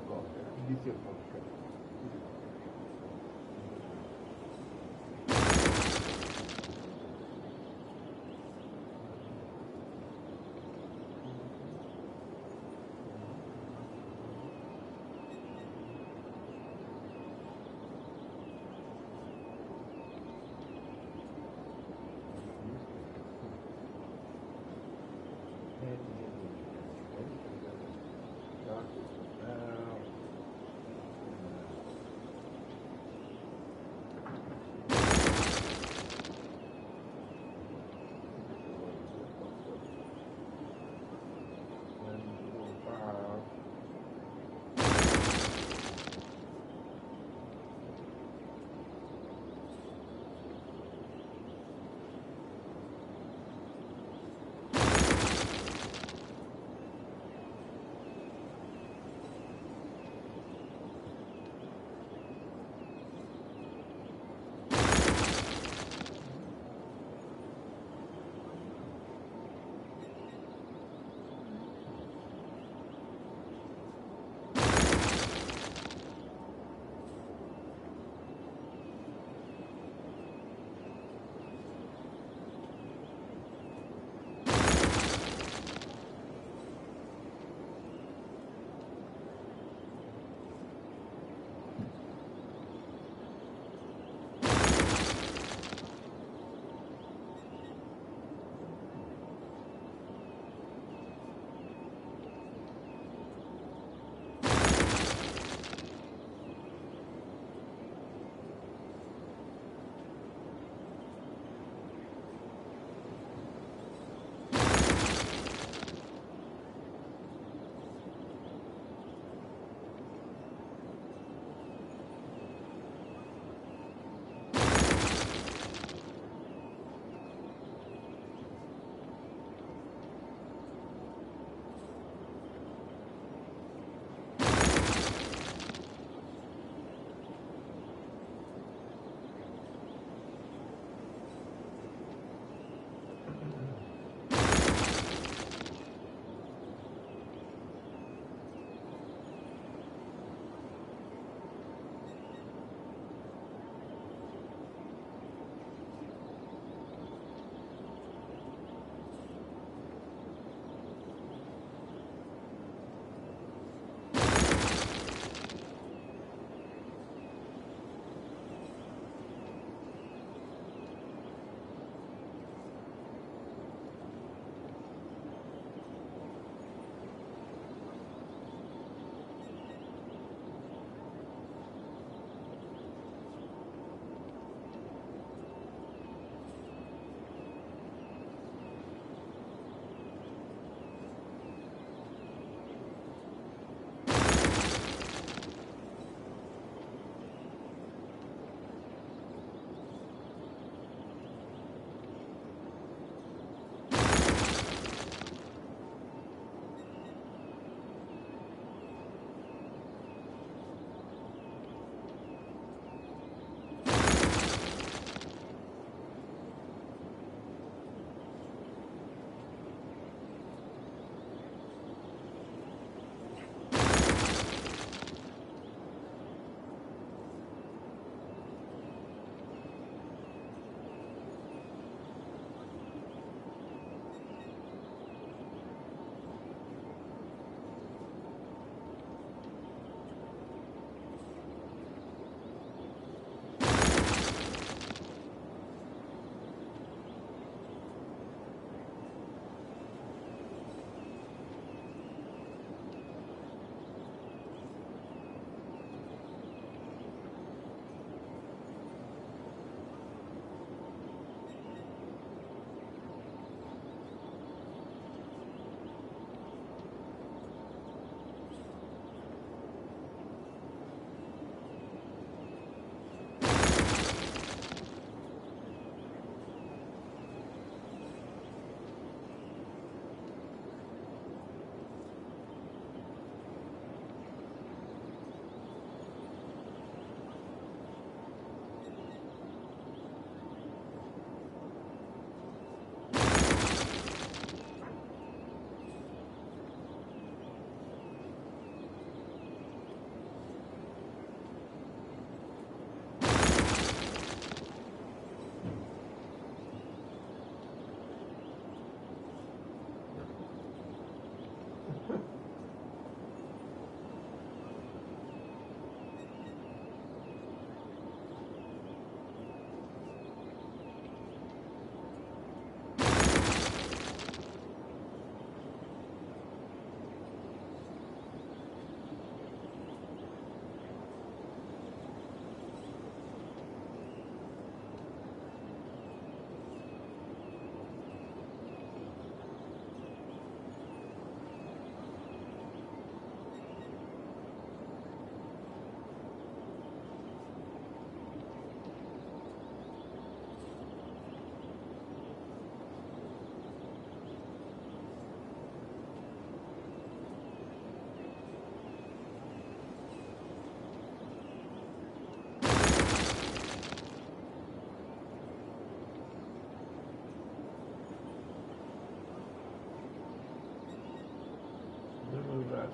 Inizio il podcast.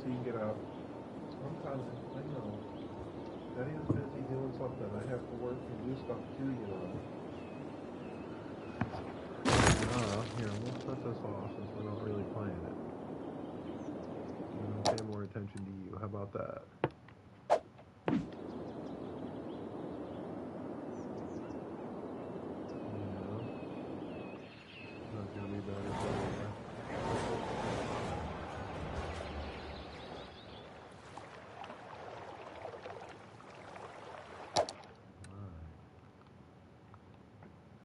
so you can get out. Sometimes, I know, Daddy's busy doing something. I have to work and do stuff too, you know. Here, we'll shut this off since we're not really playing it. I'm going to pay more attention to you. How about that? Yeah. That's going to be better.